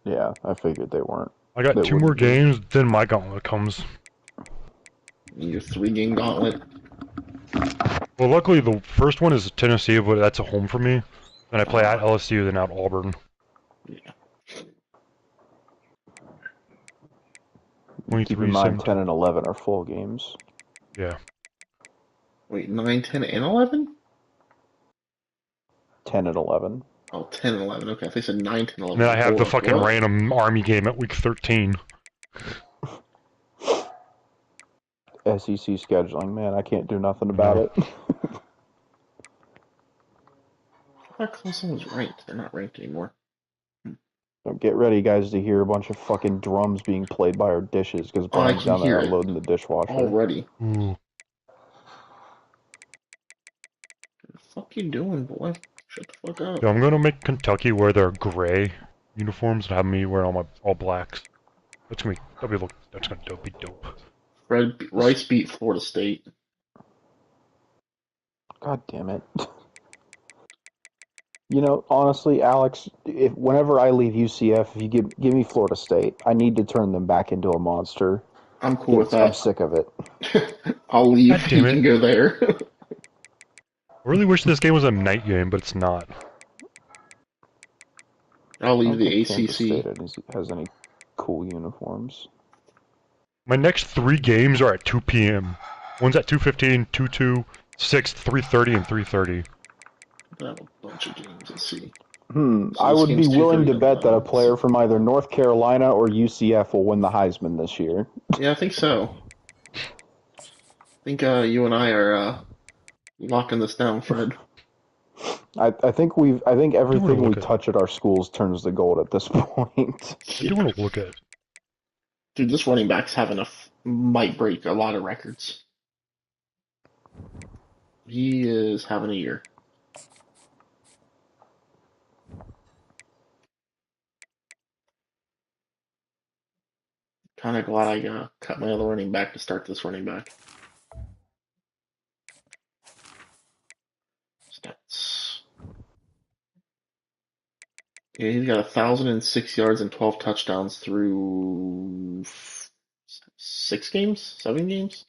S9: Yeah, I figured they weren't.
S8: I got
S9: They
S8: 2 more
S9: wouldn't be.
S8: games, then my gauntlet comes.
S5: Your 3-game gauntlet.
S8: Well, luckily the first one is Tennessee, but that's a home for me. Then I play at LSU, then at Auburn.
S5: Yeah.
S9: Keep in mind, 10 and 11 are full games.
S8: Yeah.
S5: Wait, 9, 10, and 11?
S9: 10 and 11.
S5: Oh, 10 and 11. Okay, they said 9, 10, 11.
S8: And then I have the
S5: Hold
S8: fucking
S5: what?
S8: random Army game at week 13.
S9: SEC scheduling, man, I can't do nothing about it.
S5: I thought Clemson was ranked. They're not ranked anymore.
S9: So get ready, guys, to hear a bunch of fucking drums being played by our dishes because Brian's down there unloading the dishwasher.
S5: Already.
S8: Ooh.
S5: What the fuck you doing, boy? Shut the fuck up.
S8: Yeah, I'm gonna make Kentucky wear their gray uniforms and have me wear all blacks. That's gonna be dope.
S5: Rice beat Florida State.
S9: God damn it. You know, honestly, Alex, whenever I leave UCF, if you give me Florida State, I need to turn them back into a monster.
S5: I'm cool with that.
S9: I'm sick of it.
S5: I'll leave.
S8: God damn
S5: You
S8: it.
S5: can go there.
S8: I really wish this game was a night game, but it's not.
S5: I'll leave the
S9: Kansas
S5: ACC.
S9: State has any cool uniforms.
S8: My next 3 games are at 2 p.m. One's at 2:15, 2:2, 6, 3:30, and 3:30.
S5: I have a bunch of games. Let's see.
S9: So I would be willing to bet that a player from either North Carolina or UCF will win the Heisman this year.
S5: Yeah, I think so. I think you and I are locking this down, Fred.
S9: I think everything we touch at our schools turns to gold at this point.
S8: I do want to look at it.
S5: Dude, this running back's might break a lot of records. He is having a year. Kind of glad I cut my other running back to start this running back. Stats. Yeah, he's got 1,006 yards and 12 touchdowns through 6 games? 7 games?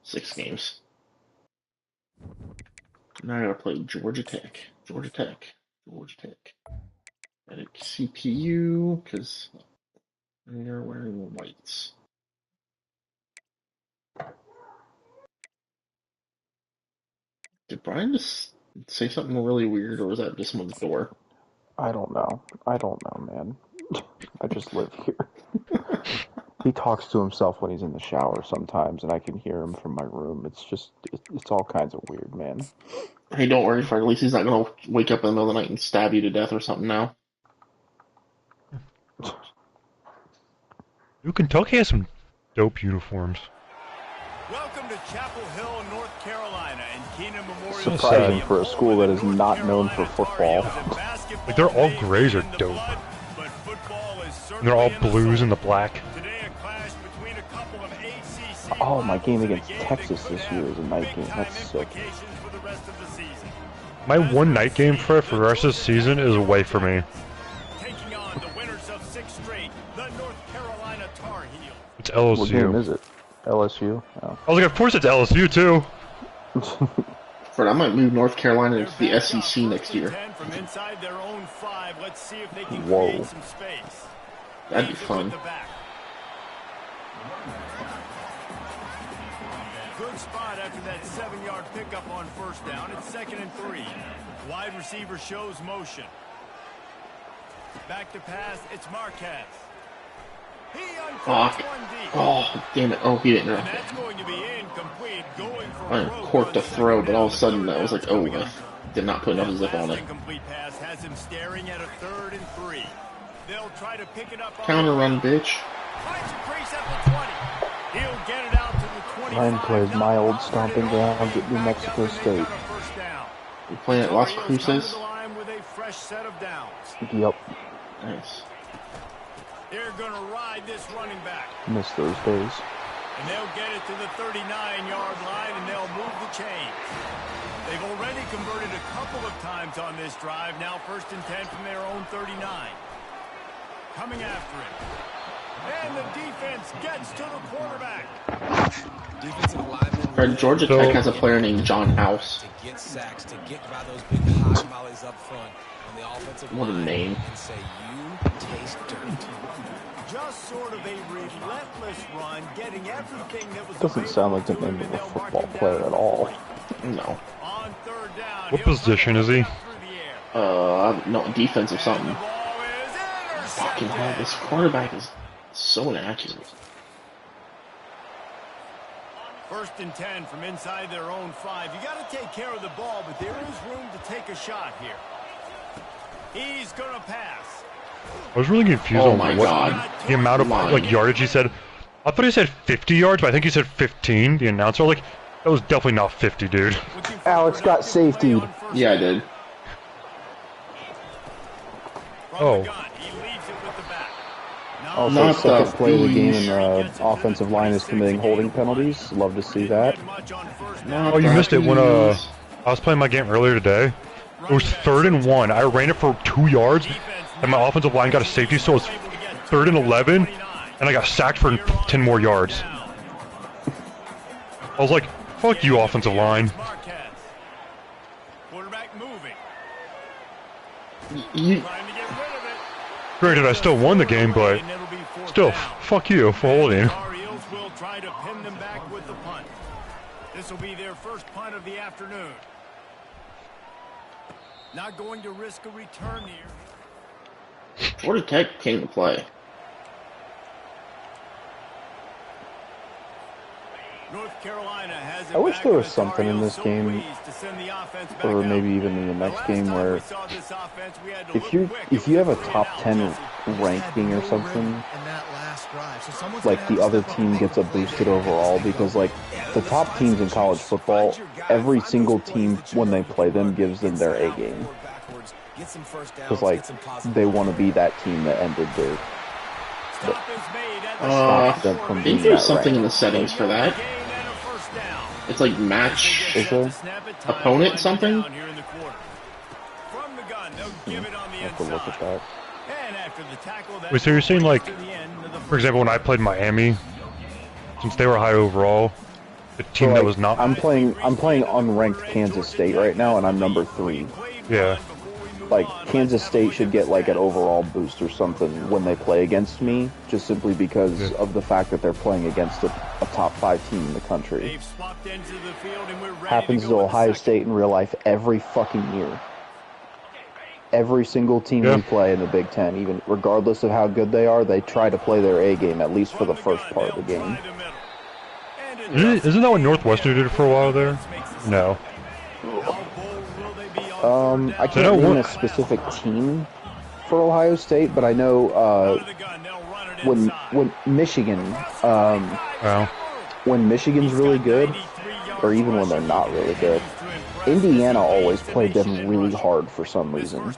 S5: 6 games. Now I gotta play Georgia Tech. Georgia Tech. Edit CPU, because they're wearing whites. Did Brian just say something really weird, or was that just someone's door?
S9: I don't know, man. I just live here. He talks to himself when he's in the shower sometimes, and I can hear him from my room. It's all kinds of weird, man.
S5: Hey, don't worry, Fred. At least he's not gonna wake up in the middle of the night and stab you to death or something now.
S8: Dude, Kentucky has some dope uniforms.
S1: Welcome to Chapel Hill, North Carolina, and Keenan Memorial.
S9: Surprising for a school that is not known for football.
S8: Like, they're all grays are dope. And they're all blues and the black.
S9: Oh, my game against Texas this year is a night game. That's sick.
S8: My one night game for the rest of the season is away from me.
S1: Taking on the winners of 6 straight, the North Carolina Tar Heels.
S8: It's LSU.
S9: What game is it? LSU? Oh.
S8: I was like, of course it's LSU too.
S5: Fred, I might move North Carolina into the SEC next year.
S1: From inside their own 5, let's see if they can
S9: Whoa.
S1: create some space.
S5: That'd be fun.
S1: Good spot after that 7-yard pickup on first down. It's 2nd and 3. Wide receiver shows motion. Back to pass. It's Marquez. He
S5: Fuck. Oh, damn it. Oh, he didn't know.
S1: That's going to be incomplete. Going for
S5: I court to throw, but all of a sudden I was like, oh, I did not put enough zip on it.
S1: Incomplete pass has him staring at a 3rd and 3. They'll try to pick it up.
S5: Counter run, bitch.
S1: Finds a crease at the 20. He'll get it out to the 25.
S9: Ryan plays my old stomping ground at New Mexico State.
S5: You playing at Las Cruces?
S9: Yep.
S5: Nice.
S1: They're going to ride this running back.
S9: Miss those days.
S1: And they'll get it to the 39-yard line, and they'll move the chains. They've already converted a couple of times on this drive. Now 1st and 10 from their own 39. Coming after it. And the defense gets to the quarterback.
S3: Defensive lineman.
S5: Fred, Georgia Tech has a player named John House.
S3: To get sacks, to get by those big high mollies up front on the offensive line.
S5: What a name.
S3: And say, you taste dirt.
S1: Just sort of a relentless run, getting everything that was.
S9: Doesn't sound like the name of a football player at all.
S5: No.
S1: On 3rd down.
S8: What position is he?
S5: No, defensive something. Fucking hell, this quarterback is so inaccurate.
S1: 1st and 10 from inside their own 5. You got to take care of the ball, but there is room to take a shot here. He's going to pass.
S8: I was really confused
S5: Oh
S8: on
S5: my God.
S8: the amount of like yardage he said. I thought he said 50 yards, but I think he said 15. The announcer, like, that was definitely not 50, dude.
S9: Alex got safetied.
S5: Yeah, I did.
S8: Oh.
S9: Also,
S5: Not
S9: second
S5: the
S9: play of the game
S5: beach.
S9: and the offensive line is committing holding penalties. Love to see that.
S8: Oh, you missed it when I was playing my game earlier today. It was 3rd and 1. I ran it for 2 yards, and my offensive line got a safety, so it was 3rd and 11, and I got sacked for 10 more yards. I was like, fuck you, offensive line. Granted, I still won the game, but still, fuck you for holding.
S1: Will try to pin them back with the punt. This will be their first punt of the afternoon. Not going to risk a return here.
S5: Georgia Tech came to play.
S1: North Carolina has
S9: I wish there was something in this game, or maybe even in the next game, where if you have a top 10 ranking or something, like the other team gets a boosted overall, because like the top teams in college football, every single team when they play them gives them their A game, because like they want to be that team that ended their.
S5: I think there's something in the settings for that. It's like match opponent something.
S9: Have to look at that.
S8: Wait, so you're saying like, for example, when I played Miami, since they were high overall, the team that was not.
S9: I'm playing unranked Kansas State right now, and I'm number 3.
S8: Yeah.
S9: Like, Kansas State should get, like, an overall boost or something when they play against me, just simply because of the fact that they're playing against a top 5 team in the country. Happens to Ohio State in real life every fucking year. Every single team we play in the Big Ten, even regardless of how good they are, they try to play their A game, at least for the first part of the game.
S8: Isn't that what Northwestern did for a while there? No.
S9: I can't name a specific team, for Ohio State, but I know when Michigan, when Michigan's really good, or even when they're not really good, Indiana always played them really hard for some reason.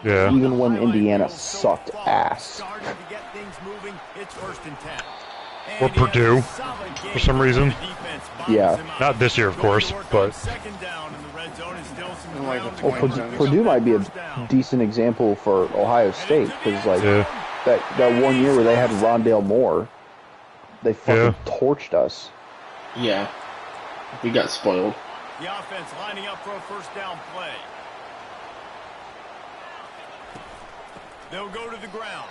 S8: Yeah.
S9: Even when Indiana sucked ass.
S8: Or Purdue, for some reason.
S9: Yeah.
S8: Not this year, of course, but...
S9: Well, Purdue might be a decent example for Ohio State, because, like, that 1 year where they had Rondale Moore, they fucking torched us.
S5: Yeah. We got spoiled.
S1: The offense lining up for a first down play. They'll go to the ground.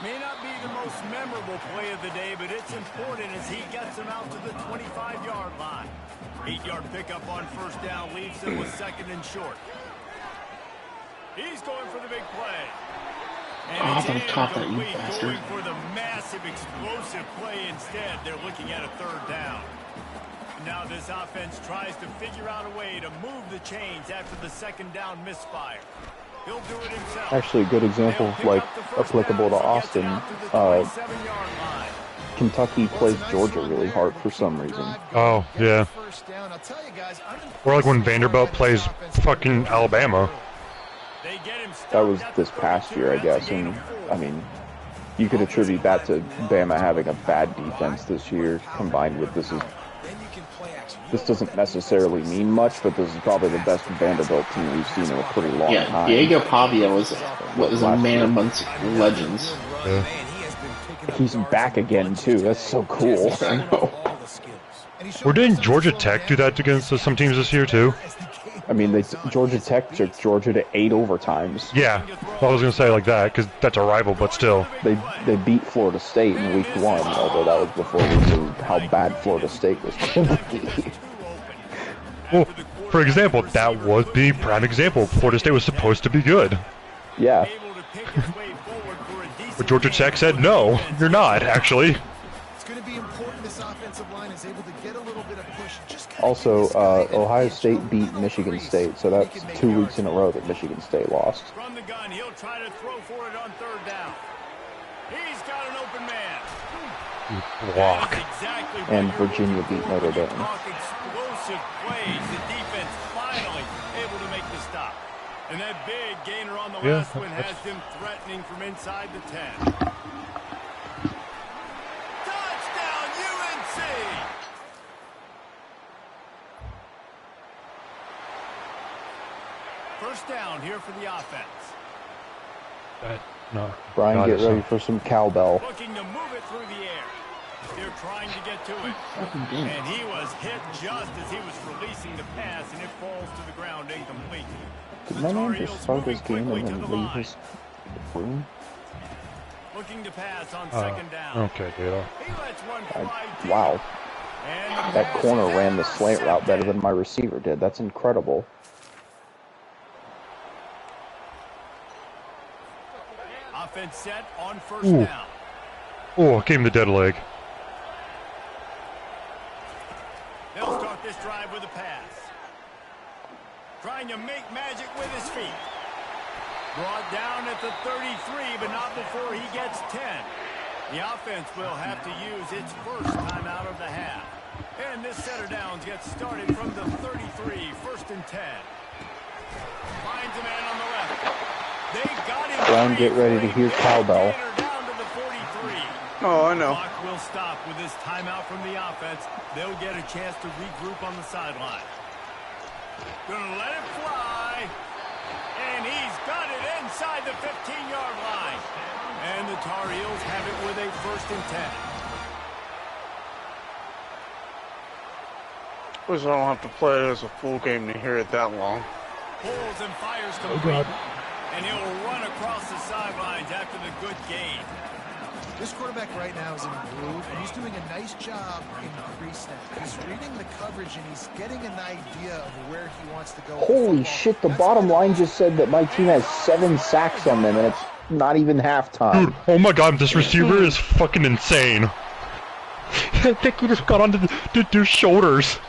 S1: May not be the most memorable play of the day, but it's important as he gets him out to the 25-yard line. 8-yard pickup on first down leaves him with second and short. He's going for the big play. And
S5: don't top that, you bastard.
S1: Going for the massive explosive play instead. They're looking at a third down. Now this offense tries to figure out a way to move the chains after the second down misfire. He'll do it himself.
S9: Actually, a good example, like, applicable to Austin. Kentucky plays Georgia really hard for some reason.
S8: Oh, yeah. Or like when Vanderbilt plays fucking Alabama.
S9: That was this past year, I guess, and, I mean, you could attribute that to Bama having a bad defense this year, combined with this doesn't necessarily mean much, but this is probably the best Vanderbilt team we've seen in a pretty long time.
S5: Diego Pavia was a man amongst legends.
S8: Yeah.
S9: He's back again, too. That's so cool.
S5: I know.
S8: Or didn't Georgia Tech do that against some teams this year, too?
S9: I mean, Georgia Tech took Georgia to 8 overtimes.
S8: Yeah, I was going to say like that, because that's a rival, but still.
S9: They beat Florida State in week 1, although that was before we knew how bad Florida State was going to be.
S8: Well, for example, that was the prime example. Florida State was supposed to be good.
S9: Yeah.
S8: But Georgia Tech said, no, you're not, actually.
S2: It's going to be important this offensive line is able to get a little bit of push.
S9: Also, Ohio State beat Michigan State, so that's 2 weeks in a row that Michigan State lost.
S1: From the gun, he'll try to throw for it on third down. He's got an open man.
S8: Block.
S1: Exactly
S9: and Virginia beat Notre Dame.
S1: Explosive plays. The defense finally able to make the stop. And that big gainer on the last one has them threatening from inside the 10. Touchdown, UNC! First down here for the offense.
S8: No.
S9: Brian, get ready for some cowbell.
S1: Looking to move it through the air. They're trying to get to it. And he was hit just as he was releasing the pass, and it falls to the ground incomplete.
S9: Did my man just start his game and then leave his room?
S1: Looking to pass on second down.
S8: Okay, Dale.
S1: He lets one fly deep.
S9: Wow. That corner ran the slant route better than my receiver did. That's incredible.
S1: Offense set on first down.
S8: Oh, gave him the dead leg.
S1: They'll start this drive with a pass. Trying to make magic with his feet. Brought down at the 33, but not before he gets 10. The offense will have to use its first time out of the half. And this set of downs gets started from the 33, first and 10. Finds a man on the left. They got him.
S9: Brian, get ready to hear cowbell.
S1: Down to the 43.
S6: Oh, I know.
S1: Clock will stop with this timeout from the offense. They'll get a chance to regroup on the sideline. Gonna let it fly. And he's got it inside the 15-yard line. And the Tar Heels have it with a first and 10.
S6: At least I don't have to play it as a full game to hear it that long.
S1: Pulls and fires complete. And he'll run across the sidelines after the good gain.
S2: This quarterback right now is in a groove, and he's doing a nice job in pre-snap. He's reading the coverage, and he's getting an idea of where he wants to go.
S9: Holy shit, the bottom line just said that my team has 7 sacks on them, and it's not even halftime.
S8: Dude, oh my god, this receiver is fucking insane. I think he just got onto the shoulders.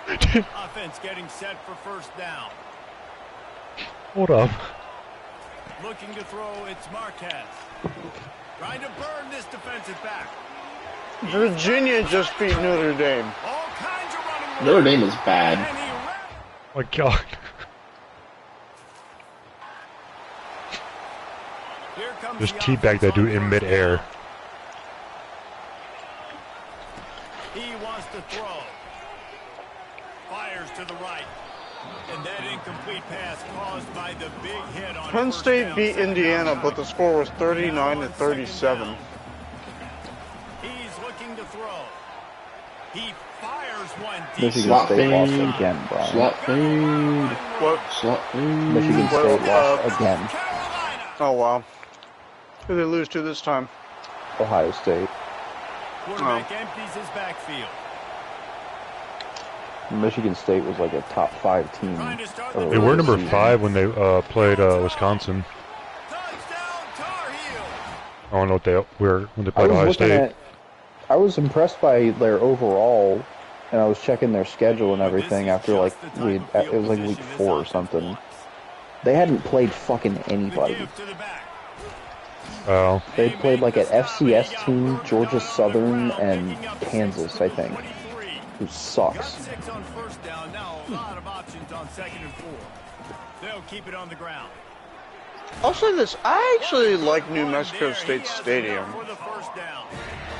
S1: Offense getting set for first down.
S8: Hold up.
S1: looking to throw. It's Marquez. Trying to burn this defensive back.
S6: Virginia just beat Notre Dame.
S1: All kinds of running.
S5: Notre Dame is bad.
S8: Oh my God. Just teabag that dude in midair.
S1: He wants to throw. Fires to the right. And that incomplete pass caused by the big hit on
S6: Penn State beat Indiana, but the score was 39-37.
S1: He's looking to throw. He fires one deep.
S9: Michigan State lost again, Brian.
S5: Slot food.
S6: What?
S5: Slot food.
S9: Michigan State lost again.
S6: Oh, wow. Who did they lose to this time?
S9: Ohio State.
S1: Quarterback empties his backfield.
S9: Michigan State was like a top 5 team.
S8: They were number 5 when they played Wisconsin. I don't know what they were when they played Ohio State.
S9: I was impressed by their overall, and I was checking their schedule and everything after like it was like week 4 or something. They hadn't played fucking anybody.
S8: Oh.
S9: They played like an FCS team, Georgia Southern, and Kansas, I think, who sucks.
S1: On first down, now a lot of options on 2nd and 4. They'll keep it on the ground.
S6: I'll say this, I actually like New Mexico State Stadium.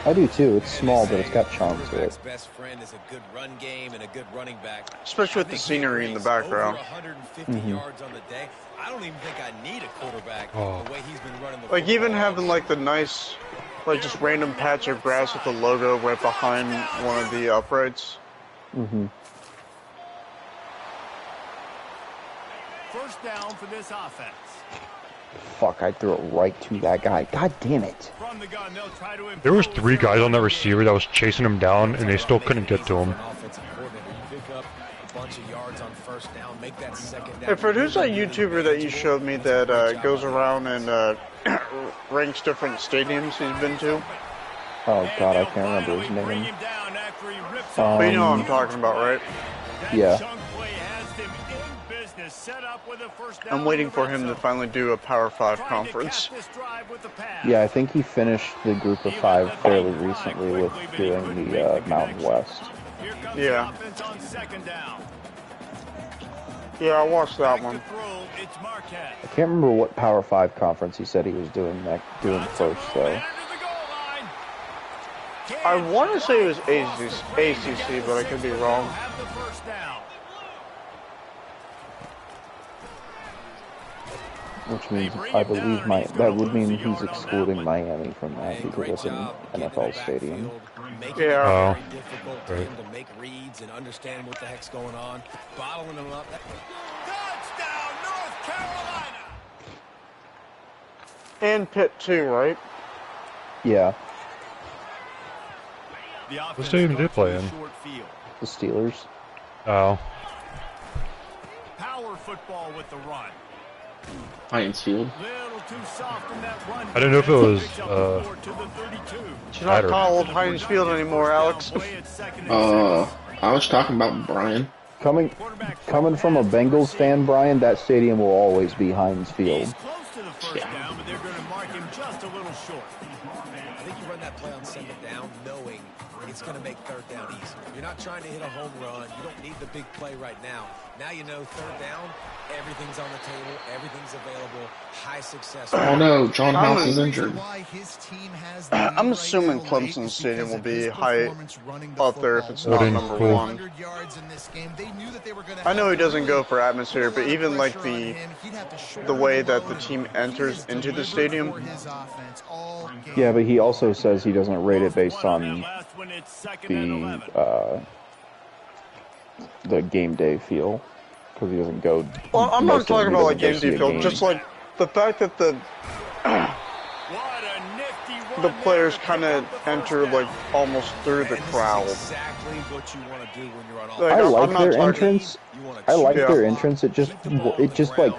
S9: I do too. It's small, but it's got charm to it.
S3: Best friend is a good run game and a good running back.
S6: Especially with the scenery in the background.
S3: 150 yards on the day. I don't even think I need a quarterback the way he's been running the
S6: like even having like the nice, like just random patch of grass with the logo right behind one of the uprights.
S1: First down for this offense.
S9: Fuck, I threw it right to that guy. God damn it.
S1: From the gun, they'll try to
S8: There was 3 guys on that receiver that was chasing him down, and they still couldn't get to him.
S6: Hey Fred, who's that YouTuber that you showed me that goes around and ranks different stadiums he's been to?
S9: Oh god, I can't remember his name.
S6: But you know what I'm talking about, right?
S9: Yeah.
S6: I'm waiting for him to finally do a Power 5 conference.
S9: Yeah, I think he finished the group of 5 fairly recently with doing the Mountain West.
S6: Yeah. Yeah, I watched that one.
S9: I can't remember what Power 5 conference he said he was doing first, though.
S6: I want to say it was ACC, but I could be wrong.
S9: Which means, I believe that would mean he's excluding Miami from that because it's an NFL stadium.
S6: Yeah.
S3: Very difficult for him to make reads and understand what the heck's going on. Bottling him up.
S1: Touchdown, North Carolina!
S6: And Pitt too, right?
S9: Yeah.
S8: What stadium did they play in?
S9: The Steelers.
S8: Oh.
S1: Power football with the run.
S5: Heinz Field.
S8: I didn't know if it was
S6: You're not calling old Heinz Field anymore, Alex.
S5: I was talking about Brian.
S9: Coming from a Bengals fan, Brian, that stadium will always be Heinz Field.
S1: Down, but they're going to mark him just a little short.
S3: I think you run that play on second down knowing it's going to make third down easy. You're not trying to hit a home run. You don't need the big play right now. Now you know third down, everything's on the table, everything's available, high success.
S5: Oh no, John House is injured.
S6: I'm assuming Clemson Stadium will be high up there if it's not number 1. I know he doesn't go for atmosphere, but even like the way that the team enters into the stadium.
S9: Yeah, but he also says he doesn't rate it based on the game day feel, because he doesn't go.
S6: Well, I'm not talking about like game day feel, just like the fact that the players kind of enter like almost through the crowd.
S9: Like, I like their entrance. I like their entrance. It just like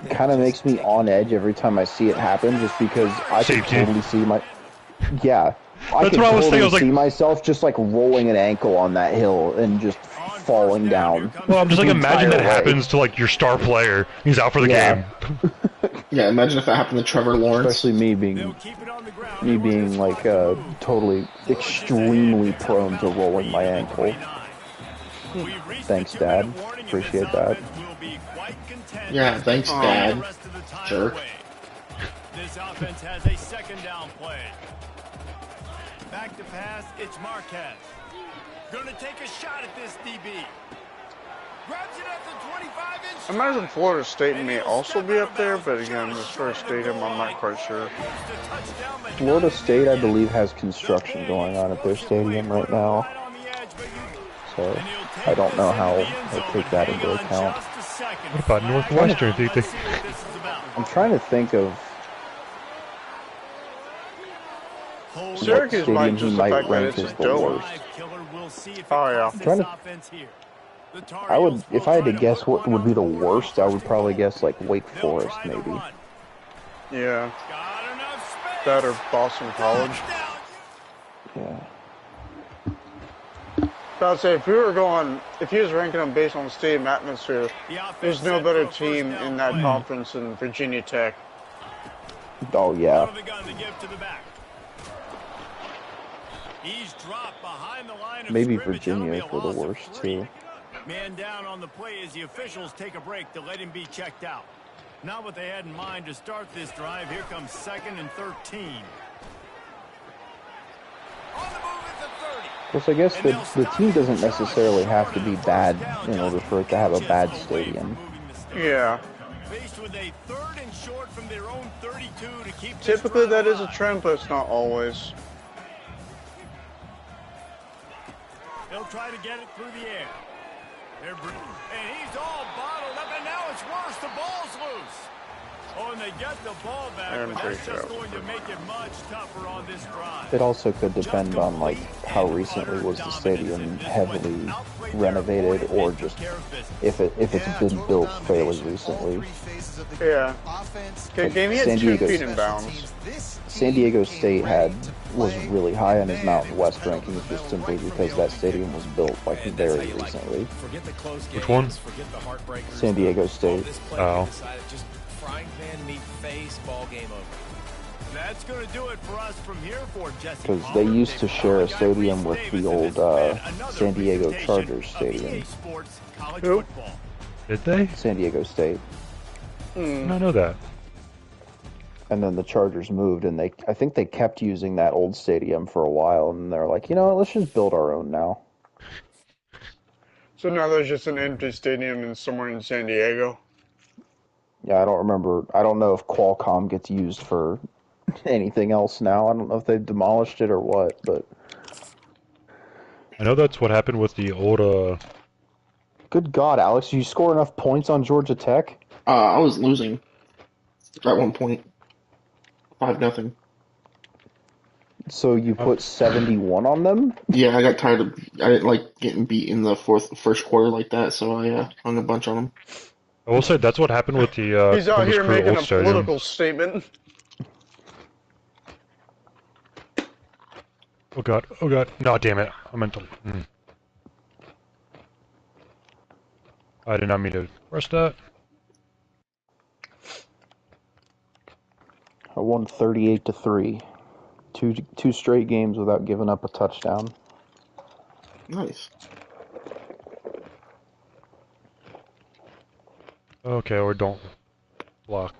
S9: kind of makes me on edge every time I see it happen, just because I can totally see my. Yeah. I can totally see myself just like rolling an ankle on that hill and just falling down.
S8: Well, I'm just like, imagine that happens to like your star player. He's out for the game.
S5: Yeah, imagine if that happened to Trevor Lawrence.
S9: Especially me being like totally extremely prone to rolling my ankle. Thanks, Dad. Appreciate that.
S5: Yeah, thanks, Dad. Jerk.
S1: This offense has a second down play. Back to pass, it's Marquez. Gonna take a shot at this DB. Grabs it at the 25-inch.
S6: I imagine Florida State may also be up there, but again, this first stadium, I'm not quite sure.
S9: Florida State, I believe, has construction going on at their stadium right now. So, I don't know how they take that into account.
S8: What about Northwestern, do you think?
S9: I'm trying to think of
S6: Syracuse might
S9: stadium he
S6: just the
S9: might
S6: fact that
S9: rank
S6: it's
S9: as
S6: a
S9: the
S6: dome.
S9: worst.
S6: Oh, yeah.
S9: I'm trying to, if I had to guess what would be the worst, I would probably guess like Wake Forest, maybe.
S6: Yeah. That or Boston College.
S9: Yeah.
S6: I would say if he was ranking them based on stadium atmosphere, there's no better team in that conference than Virginia Tech.
S9: Oh, yeah. Maybe Virginia for the worst, too.
S1: Man down on the play as the officials take a break to let him be checked out. Not what they had in mind to start this drive. Here comes 2nd and 13.
S9: Of course, I guess the team doesn't necessarily have to be bad in order for it to have a bad stadium.
S6: Yeah. Typically that is a trend, but it's not always.
S1: He'll try to get it through the air. And he's all bottled up, and now it's worse. The ball's loose. Oh, and they get the ball back, but that's just going to make it much tougher on this drive.
S9: It also could depend on like how recently was the stadium heavily renovated, or just if it's been built fairly recently.
S6: Yeah.
S9: Like
S6: Game he had 2 feet in bounds.
S9: San Diego State was really high on his Mountain West rankings just simply because that stadium was built like very recently.
S8: Which one?
S9: San Diego State.
S8: Oh.
S1: That's going to do it for us from here for Jesse.
S9: Because they used to share a stadium with the old San Diego Chargers stadium.
S6: Who?
S8: Did they?
S9: San Diego State.
S8: I did not know that.
S9: And then the Chargers moved, and I think they kept using that old stadium for a while, and they're like, you know what, let's just build our own now.
S6: So now there's just an empty stadium somewhere in San Diego?
S9: Yeah, I don't know if Qualcomm gets used for anything else now. I don't know if they've demolished it or what, but...
S8: I know that's what happened with the old,
S9: Good God, Alex, did you score enough points on Georgia Tech?
S5: I was losing at one point. 5-0.
S9: So you put 71 on them?
S5: Yeah, I got tired of... I didn't like getting beat in the first quarter like that, so I hung a bunch on them.
S8: I will say that's what happened with the
S6: He's out here making a
S8: stadium.
S6: political statement.
S8: Oh god, oh god. No, damn it. I meant to... I did not mean to press that.
S9: I won 38-3. Two straight games without giving up a touchdown.
S5: Nice.
S8: Okay, or don't block.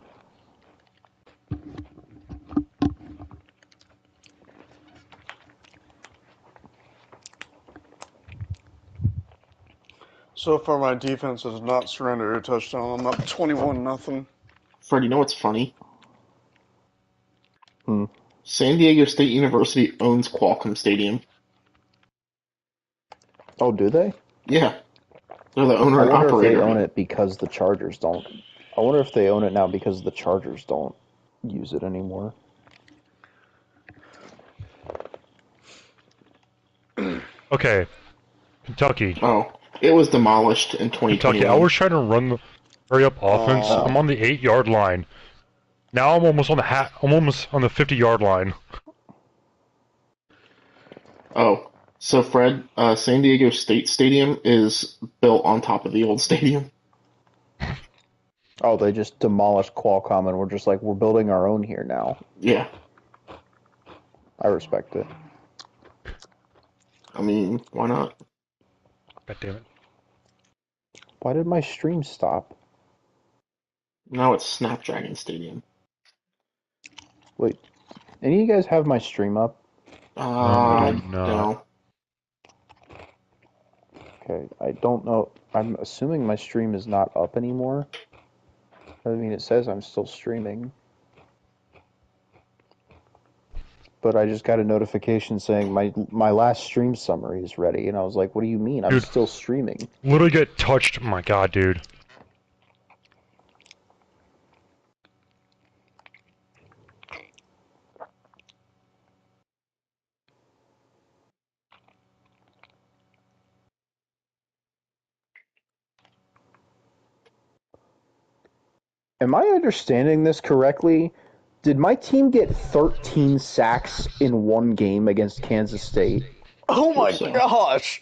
S6: So far, my defense has not surrendered a touchdown. I'm up 21-0.
S5: Fred, you know what's funny?
S9: Hmm.
S5: San Diego State University owns Qualcomm Stadium.
S9: Oh, do they?
S5: Yeah. They're the owner and
S9: I wonder
S5: operator.
S9: if they own it because the Chargers don't. I wonder if they own it now because the Chargers don't use it anymore.
S8: Okay. Kentucky.
S5: Oh, it was demolished in 2021.
S8: Kentucky, I was trying to run the hurry-up offense. I'm on the 8-yard line. Now I'm almost on the I'm almost on the 50-yard line.
S5: Oh, so Fred, San Diego State Stadium is built on top of the old stadium.
S9: Oh, they just demolished Qualcomm, and we're just like, we're building our own here now.
S5: Yeah.
S9: I respect it.
S5: I mean, why not?
S8: God damn it.
S9: Why did my stream stop?
S5: Now it's Snapdragon Stadium.
S9: Wait, any of you guys have my stream up?
S8: I do not.
S5: No.
S9: Okay, I don't know. I'm assuming my stream is not up anymore. I mean, it says I'm still streaming. But I just got a notification saying my last stream summary is ready, and I was like, what do you mean? I'm still streaming.
S8: Literally get touched. My God, dude.
S9: Am I understanding this correctly? Did my team get 13 sacks in one game against Kansas State?
S6: Oh my gosh!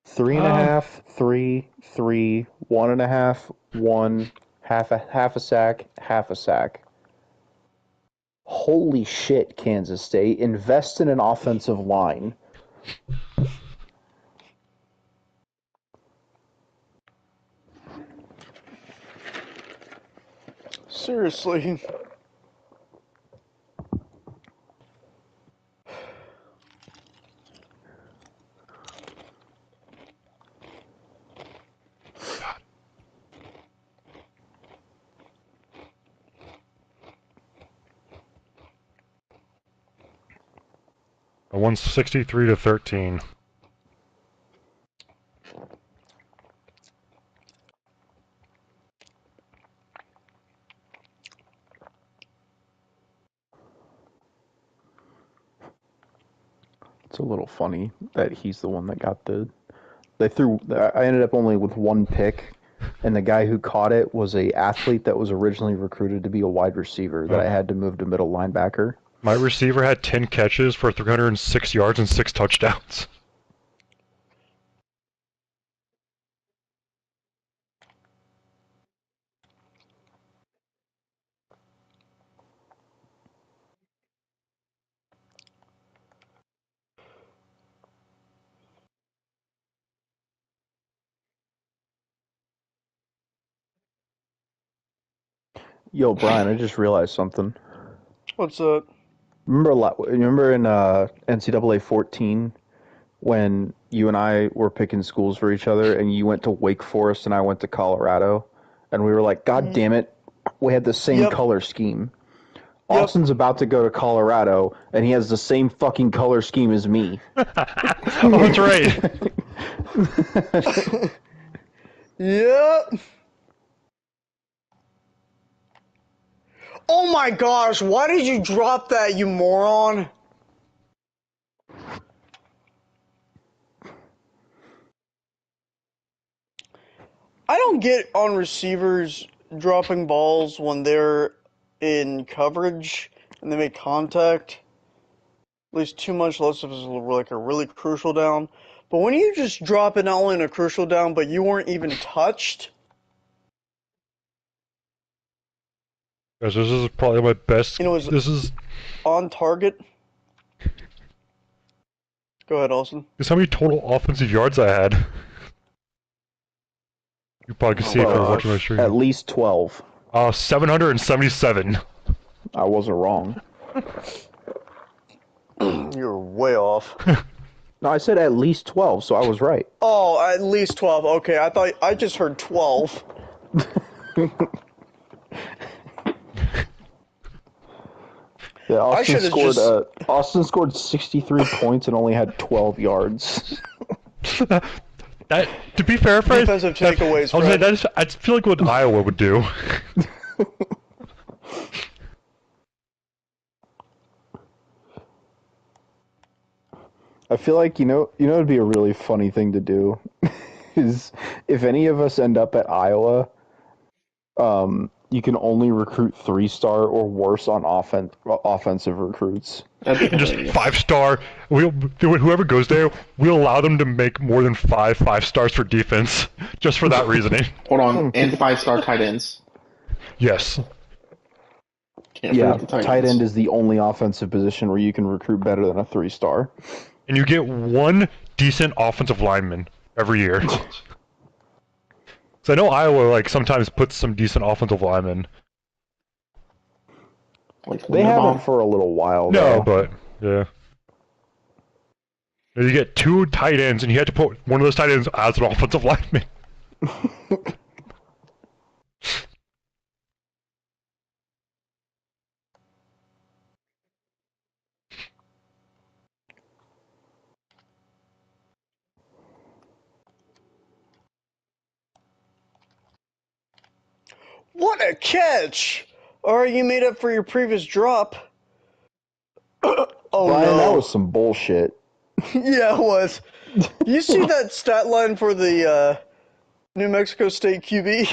S9: 3.5, 3, 3, 1.5, 1, half a sack, half a sack. Holy shit, Kansas State. Invest in an offensive line.
S6: Seriously.
S8: I won 63-13.
S9: It's a little funny that he's the one that got the... I ended up only with one pick, and the guy who caught it was a athlete that was originally recruited to be a wide receiver that I had to move to middle linebacker.
S8: My receiver had 10 catches for 306 yards and 6 touchdowns.
S9: Yo, Brian, I just realized something.
S6: What's that?
S9: Remember in NCAA 14 when you and I were picking schools for each other, and you went to Wake Forest and I went to Colorado, and we were like, God damn it, we had the same color scheme. Austin's about to go to Colorado, and he has the same fucking color scheme as me.
S8: Oh, that's right.
S6: Yep. Oh my gosh, why did you drop that, you moron? I don't get on receivers dropping balls when they're in coverage and they make contact. At least too much, less if it's like a really crucial down. But when you just drop it not only in a crucial down, but you weren't even touched.
S8: Guys, this is probably my best. This is
S6: on target. Go ahead, Austin.
S8: Guess how many total offensive yards I had? You probably can see it if you're watching my stream.
S9: At least 12.
S8: 777.
S9: I wasn't wrong.
S6: You're way off.
S9: No, I said at least 12, so I was right.
S6: Oh, at least 12. Okay, I just heard 12.
S9: Yeah, Austin scored 63 points and only had 12 yards.
S8: That, to be fair, Fred,
S6: defensive takeaways.
S8: I feel like what Iowa would do.
S9: I feel like it'd be a really funny thing to do is if any of us end up at Iowa, You can only recruit 3-star or worse on offensive recruits.
S8: And just 5-star. Whoever goes there, we'll allow them to make more than 5 stars for defense, just for that reasoning.
S5: Hold on, and 5-star tight ends.
S8: Yes.
S9: Yeah, tight end is the only offensive position where you can recruit better than a 3-star.
S8: And you get 1 decent offensive lineman every year. So I know Iowa sometimes puts some decent offensive linemen.
S9: They haven't for a little while.
S8: No, but yeah. You get 2 tight ends, and you have to put one of those tight ends as an offensive lineman.
S6: What a catch! Alright, you made up for your previous drop. Oh
S9: Brian,
S6: no.
S9: that was some bullshit.
S6: Yeah, it was. You see that stat line for the New Mexico State QB?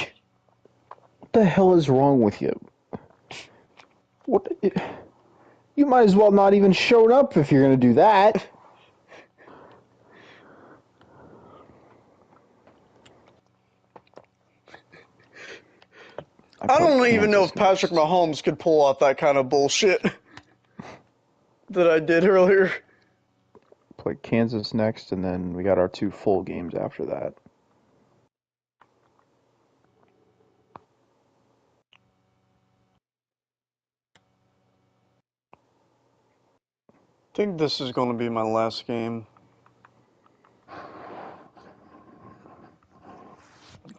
S9: What the hell is wrong with you? What? You might as well not even shown up if you're going to do that.
S6: I don't even know if Patrick Mahomes could pull off that kind of bullshit that I did earlier.
S9: Play Kansas next, and then we got our 2 full games after that.
S6: I think this is going to be my last game.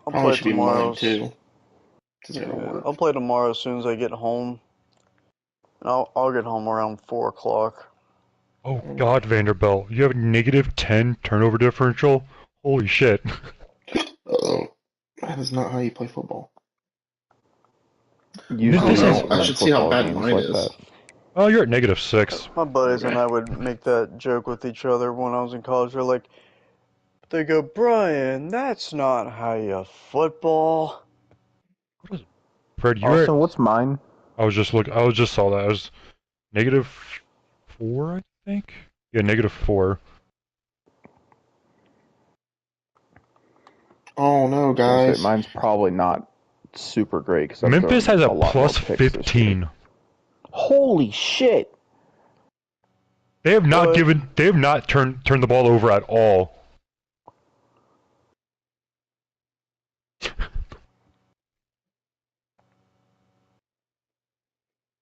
S6: I'll play tomorrow
S5: too.
S6: Yeah, I'll play tomorrow as soon as I get home. And I'll get home around 4 o'clock.
S8: Oh God, Vanderbilt, you have a -10 turnover differential. Holy shit!
S5: Uh-oh. That is not how you play football.
S9: I
S5: should see how bad mine is.
S8: Oh, you're at -6.
S6: My buddies and I would make that joke with each other when I was in college. They're like, they go, Brian, that's not how you football.
S8: Fred, you're
S9: Austin, what's mine?
S8: I was just saw that. I was -4, I think. Yeah, -4.
S5: Oh no, guys!
S9: Mine's probably not super great because
S8: Memphis has a +15.
S9: Holy shit!
S8: They have not turned the ball over at all.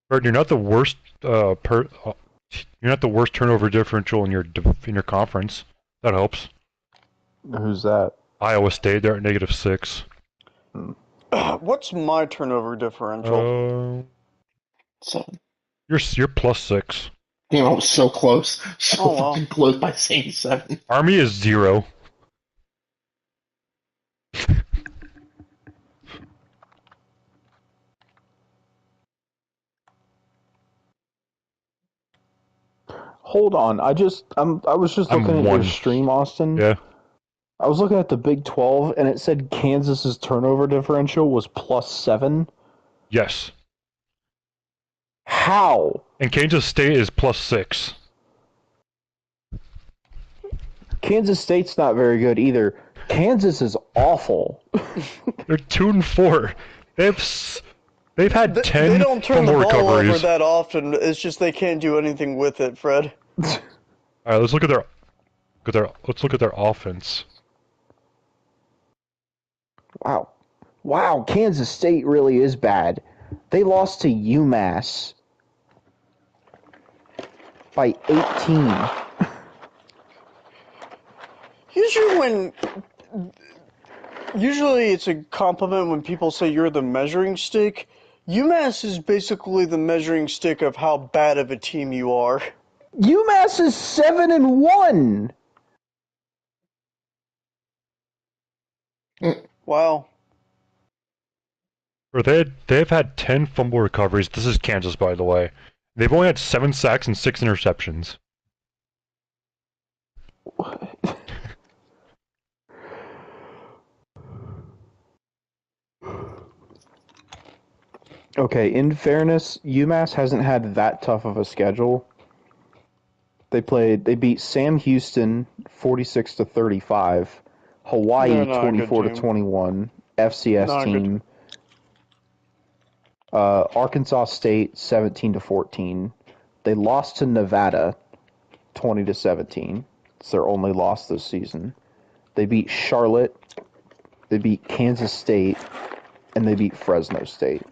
S8: Fred, you're not the worst you're not the worst turnover differential in your conference. That helps.
S9: Who's that?
S8: Iowa State. They're at -6.
S6: What's my turnover differential?
S5: 7.
S8: You're +6.
S5: Damn, I was so close. So
S6: wow.
S5: fucking close by saying 7.
S8: Army is 0.
S9: Hold on, I was just looking at your stream, Austin.
S8: Yeah.
S9: I was looking at the Big 12, and it said Kansas's turnover differential was +7.
S8: Yes.
S9: How?
S8: And Kansas State is +6.
S9: Kansas State's not very good either. Kansas is awful.
S8: They're 2-4. They've had 10
S6: They don't turn the
S8: fumble
S6: ball
S8: recoveries.
S6: over that often. It's just they can't do anything with it, Fred.
S8: All right, let's look at their offense.
S9: Wow, Kansas State really is bad. They lost to UMass by 18.
S6: Usually it's a compliment when people say you're the measuring stick. UMass is basically the measuring stick of how bad of a team you are.
S9: UMass is 7-1.
S6: Wow.
S8: They've had 10 fumble recoveries. This is Kansas, by the way. They've only had 7 sacks and 6 interceptions.
S9: Okay, in fairness, UMass hasn't had that tough of a schedule. They beat Sam Houston 46-35, Hawaii 24-21, FCS team. Arkansas State 17-14. They lost to Nevada 20-17. It's their only loss this season. They beat Charlotte. They beat Kansas State, and they beat Fresno State.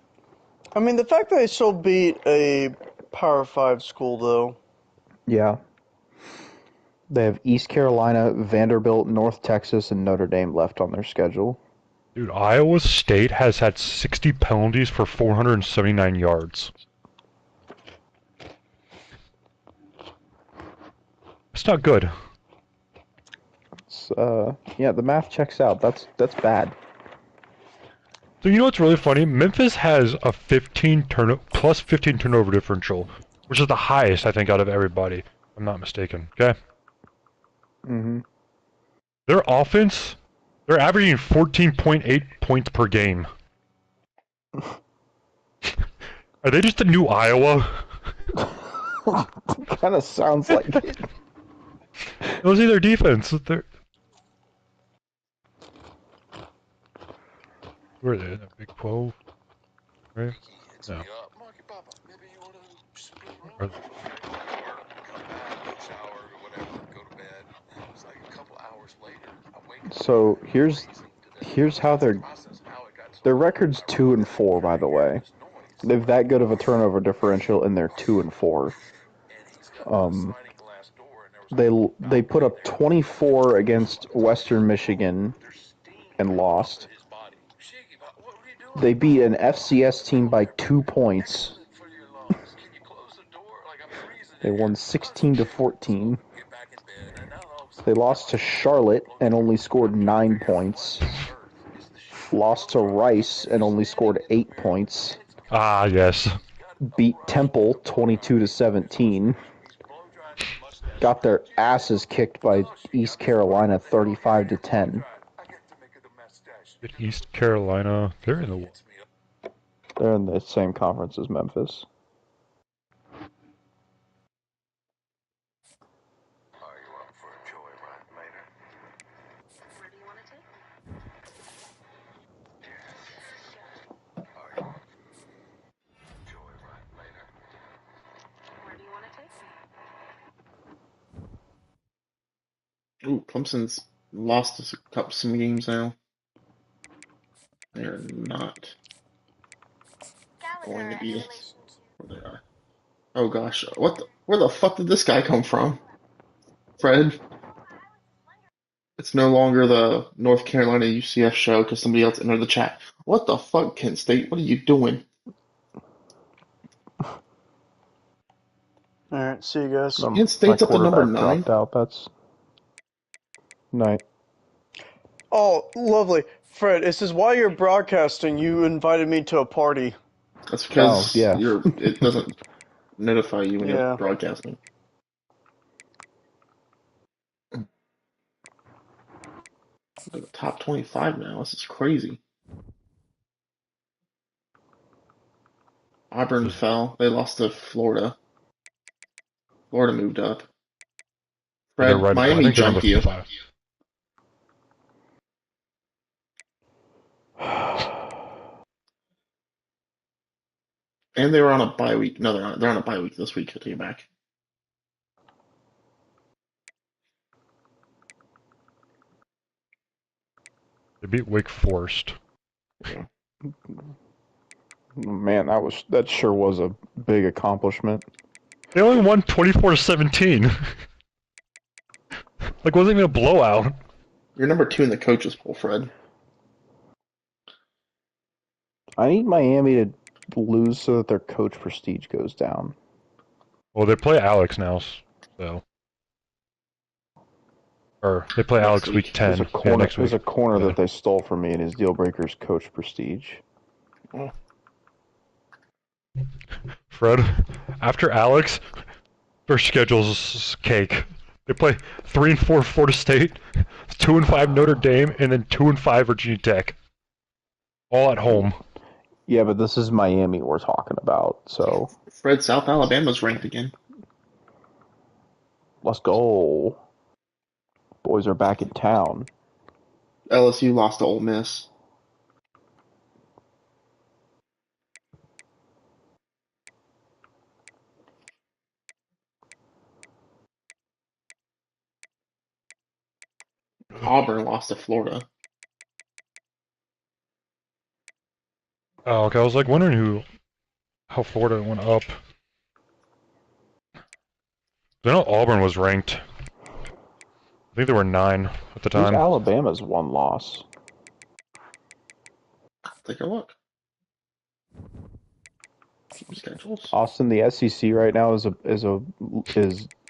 S6: I mean, the fact that they still beat a Power 5 school, though.
S9: Yeah. They have East Carolina, Vanderbilt, North Texas, and Notre Dame left on their schedule.
S8: Dude, Iowa State has had 60 penalties for 479 yards. It's not good.
S9: It's, yeah, the math checks out. That's bad.
S8: So you know what's really funny? Memphis has a plus 15 turnover differential, which is the highest, I think, out of everybody, if I'm not mistaken. Okay?
S9: Mm-hmm.
S8: Their offense, they're averaging 14.8 points per game. Are they just the new Iowa?
S9: Kind of sounds like it.
S8: Those are their defense. Where are they? That Big 12? Right? No.
S9: So here's how their record's 2-4, by the way. They've that good of a turnover differential, and they're 2-4. They put up 24 against Western Michigan and lost. They beat an FCS team by 2 points. They won 16-14. They lost to Charlotte and only scored 9 points. Lost to Rice and only scored 8 points.
S8: Ah, yes.
S9: Beat Temple 22-17. Got their asses kicked by East Carolina 35-10.
S8: East Carolina, they're in
S9: the same conference as Memphis.
S5: Ooh, Clemson's lost some games now. They're not going to be where they are. Oh gosh, where the fuck did this guy come from? Fred? It's no longer the North Carolina UCF show because somebody else entered the chat. What the fuck, Kent State? What are you doing?
S6: Alright, see you guys.
S5: Kent State's up to number 9.
S9: Out. That's night.
S6: Oh, lovely. Fred, this is while you're broadcasting, you invited me to a party.
S5: That's because it doesn't notify you when you're broadcasting. Like top 25 now. This is crazy. Auburn fell. They lost to Florida. Florida moved up. Fred, Miami jumped you. And they were on a bye week. No, they're not. They're on a bye week this week. I'll take it back.
S8: They beat Wake Forest.
S5: Yeah.
S9: Man, that sure was a big accomplishment.
S8: They only won 24-17. Like, wasn't even a blowout.
S5: You're number 2 in the coaches poll, Fred.
S9: I need Miami to lose so that their coach prestige goes down.
S8: Well, they play Alex now, so. Or they play Alex week 10.
S9: There's a corner that they stole from me, and his deal breaker's coach prestige.
S5: Oh.
S8: Fred, after Alex, their schedule's cake. They play 3-4 Florida State, 2-5 Notre Dame, and then 2-5 Virginia Tech. All at home.
S9: Yeah, but this is Miami we're talking about, so.
S5: Fred, South Alabama's ranked again.
S9: Let's go. Boys are back in town.
S5: LSU lost to Ole Miss. Auburn lost to Florida.
S8: Oh, okay. I was like wondering how Florida went up. I know Auburn was ranked. I think there were 9 at the
S9: Who's
S8: time.
S9: Alabama's one loss?
S5: Take a look. Schedules.
S9: Austin, the SEC right now is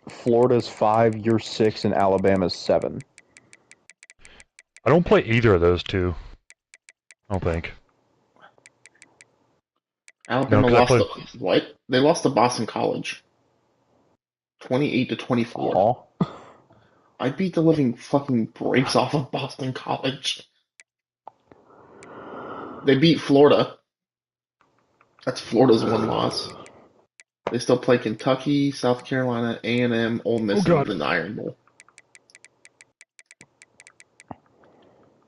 S9: Florida's 5, you're 6, and Alabama's 7.
S8: I don't play either of those two. I don't think.
S5: Alabama lost to what? They lost to Boston College. 28-24. I beat the living fucking brakes off of Boston College. They beat Florida. That's Florida's one loss. They still play Kentucky, South Carolina, A&M, Ole Miss, and the Iron Bowl.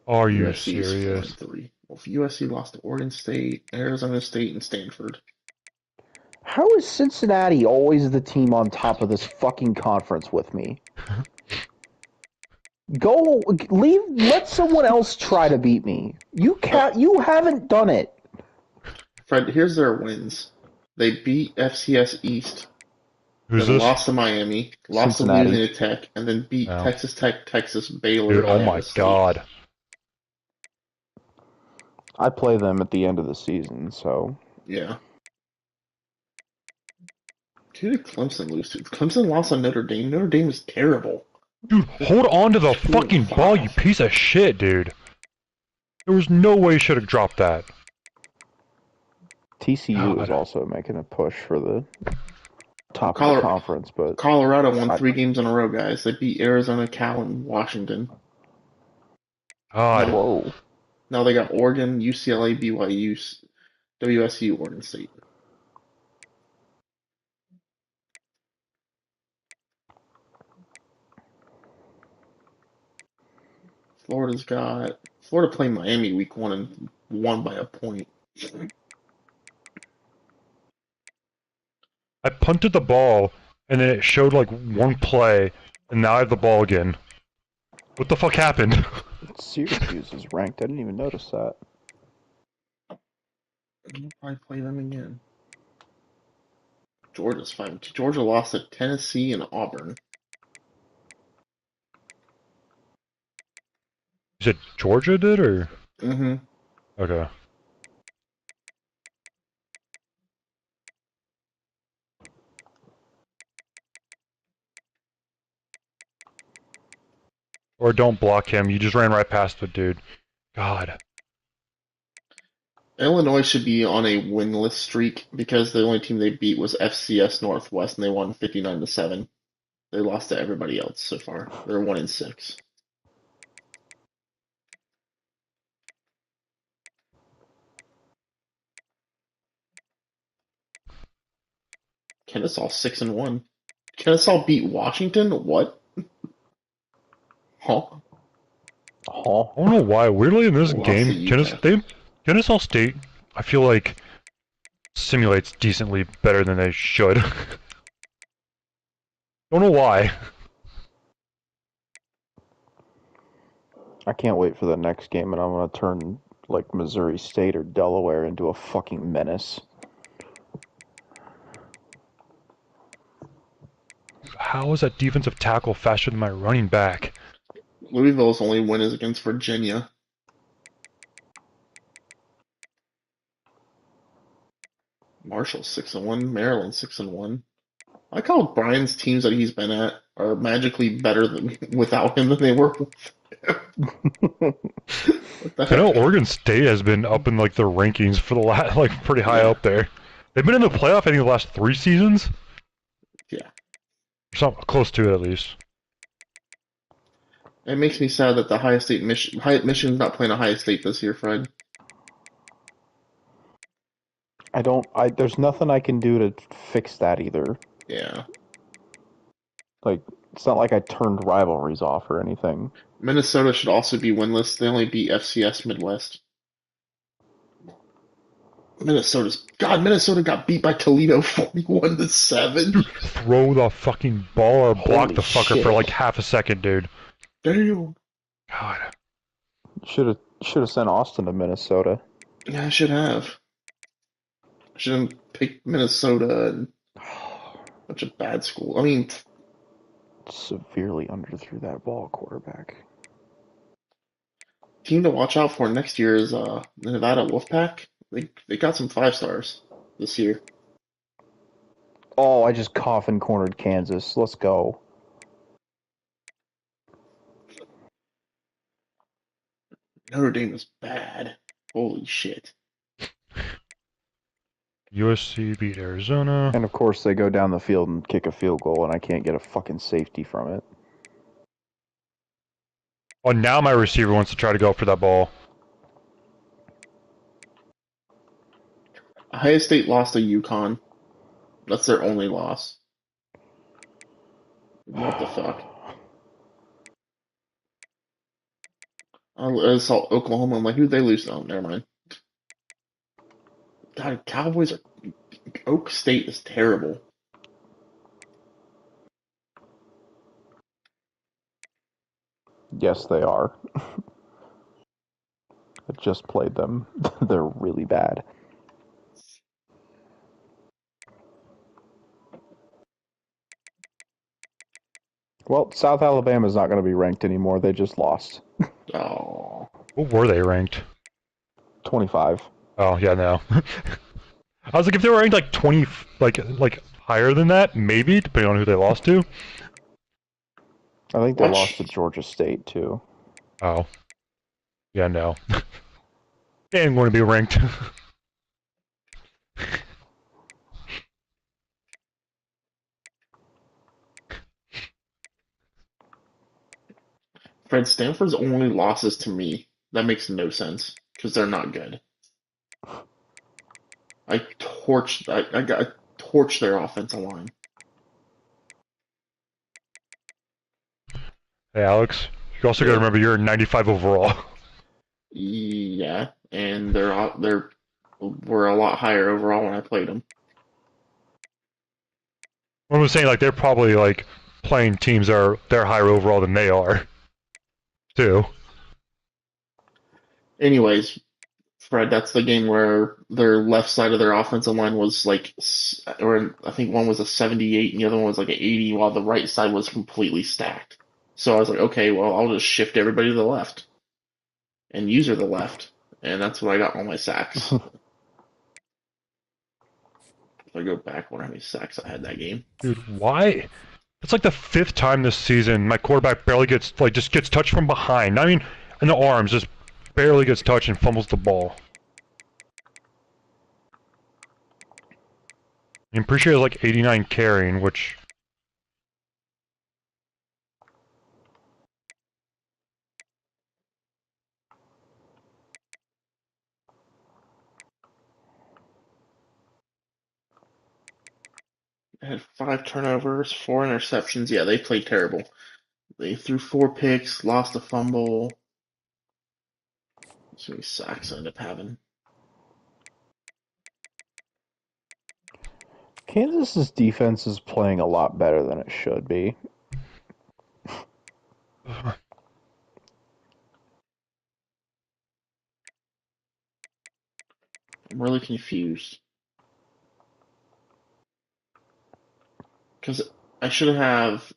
S8: Are you
S5: USC's
S8: serious?
S5: 4-3. Well, USC lost to Oregon State, Arizona State, and Stanford.
S9: How is Cincinnati always the team on top of this fucking conference with me? Let someone else try to beat me. You haven't done it.
S5: Fred, here's their wins. They beat FCS East.
S8: Who's
S5: then
S8: this?
S5: Lost to Miami, lost
S9: Cincinnati.
S5: to Louisiana Tech, and then beat Texas Tech, Texas, Baylor.
S8: Dude, oh my god.
S9: I play them at the end of the season, so.
S5: Yeah. Who did Clemson lose to? Clemson lost on Notre Dame. Notre Dame is terrible.
S8: Dude, hold on to the fucking ball, you piece of shit, dude. There was no way you should have dropped that.
S9: TCU is also making a push for the top of the conference, but
S5: Colorado won 3 games in a row, guys. They beat Arizona, Cal, and Washington.
S8: God.
S9: Whoa.
S5: Now they got Oregon, UCLA, BYU, WSU, Oregon State. Florida playing Miami week 1 and won by a point.
S8: I punted the ball, and then it showed like one play, and now I have the ball again. What the fuck happened?
S9: Syracuse is ranked. I didn't even notice that.
S5: We'll probably play them again. Georgia's fine. Georgia lost to Tennessee and Auburn.
S8: You said Georgia did, or?
S5: Mm-hmm.
S8: Okay. Or don't block him. You just ran right past the dude. God.
S5: Illinois should be on a winless streak because the only team they beat was FCS Northwest, and they won 59-7. They lost to everybody else so far. They're 1-6. Kennesaw 6-1. Kennesaw beat Washington? What? Huh?
S8: I don't know why. Weirdly, in this game, Kennesaw State, I feel like, simulates decently better than they should. Don't know why.
S9: I can't wait for the next game, and I'm gonna turn like Missouri State or Delaware into a fucking menace.
S8: How is that defensive tackle faster than my running back?
S5: Louisville's only win is against Virginia. Marshall 6-1, Maryland 6-1. I like how Brian's teams that he's been at are magically better than without him than they were with him.
S8: I know Oregon State has been up in like the rankings for the last, like pretty high up there. They've been in the playoff, I think, the last 3 seasons.
S5: Yeah.
S8: Something close to it, at least.
S5: It makes me sad that the Michigan's not playing Ohio State this year, Fred.
S9: There's nothing I can do to fix that either.
S5: Yeah.
S9: Like, it's not like I turned rivalries off or anything.
S5: Minnesota should also be winless. They only beat FCS Midwest. Minnesota got beat by Toledo 41-7.
S8: Throw the fucking ball or block
S5: Holy
S8: the fucker
S5: shit.
S8: for like half a second, dude.
S5: Damn.
S8: God.
S9: Should have sent Austin to Minnesota.
S5: Yeah, I should have. I should have picked Minnesota and a bunch of bad school. I mean,
S9: Severely underthrew that ball, quarterback.
S5: team to watch out for next year is the Nevada Wolfpack. They got some 5-stars this year.
S9: Oh, I just coffin cornered Kansas. Let's go.
S5: Notre Dame is bad. Holy shit.
S8: USC beat Arizona.
S9: And of course, they go down the field and kick a field goal, and I can't get a fucking safety from it.
S8: Oh, now my receiver wants to try to go for that ball.
S5: Ohio State lost to UConn. That's their only loss. What the fuck? I saw Oklahoma. I'm like, who'd they lose? Oh, never mind. God, Cowboys are. Oak State is terrible.
S9: Yes, they are. I just played them. They're really bad. Well, South Alabama's not going to be ranked anymore. They just lost.
S5: Oh.
S8: What were they ranked?
S9: 25.
S8: Oh, yeah, no. I was like, if they were ranked like 20, like higher than that, maybe, depending on who they lost to.
S9: I think they lost to Georgia State, too.
S8: Oh. Yeah, no. They ain't going to be ranked.
S5: Fred, Stanford's only losses to me. That makes no sense because they're not good. I got torched their offensive line.
S8: Hey, Alex, you also got to remember you're 95 overall.
S5: Yeah, and they're were a lot higher overall when I played them.
S8: I was saying, like, they're probably, like, playing teams that they're higher overall than they are, too.
S5: Anyways, Fred, that's the game where their left side of their offensive line was like, or I think one was a 78 and the other one was like an 80, while the right side was completely stacked. So I was like, okay, well, I'll just shift everybody to the left and user the left, and that's what I got all my sacks. If I go back, I wonder how many sacks I had that game.
S8: Dude, why? It's like the 5th time this season my quarterback barely gets, like, just gets touched from behind. I mean, in the arms, just barely gets touched and fumbles the ball. I'm pretty sure it was like 89 carrying, which...
S5: I had 5 turnovers, 4 interceptions. Yeah, they played terrible. They threw 4 picks, lost a fumble. So many sacks I ended up having.
S9: Kansas's defense is playing a lot better than it should be.
S5: I'm really confused. Because I should have.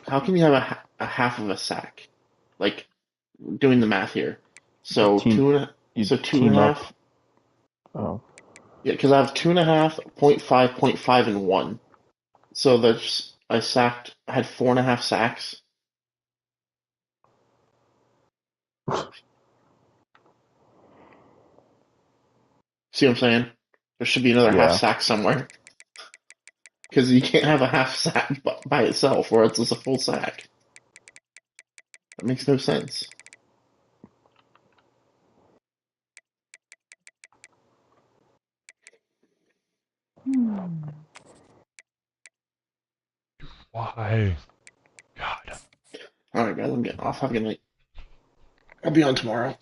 S5: How can you have a half of a sack? Like, doing the math here. So two and a half.
S9: Oh.
S5: Yeah, because I have 2.5, 0.5, 0.5, and 1. So that's I had 4.5 sacks. See what I'm saying? There should be another half sack somewhere. Because you can't have a half sack by itself, or it's just a full sack. That makes no sense.
S8: Why? God.
S5: All right, guys, I'm getting off. Have a good night. I'll be on tomorrow.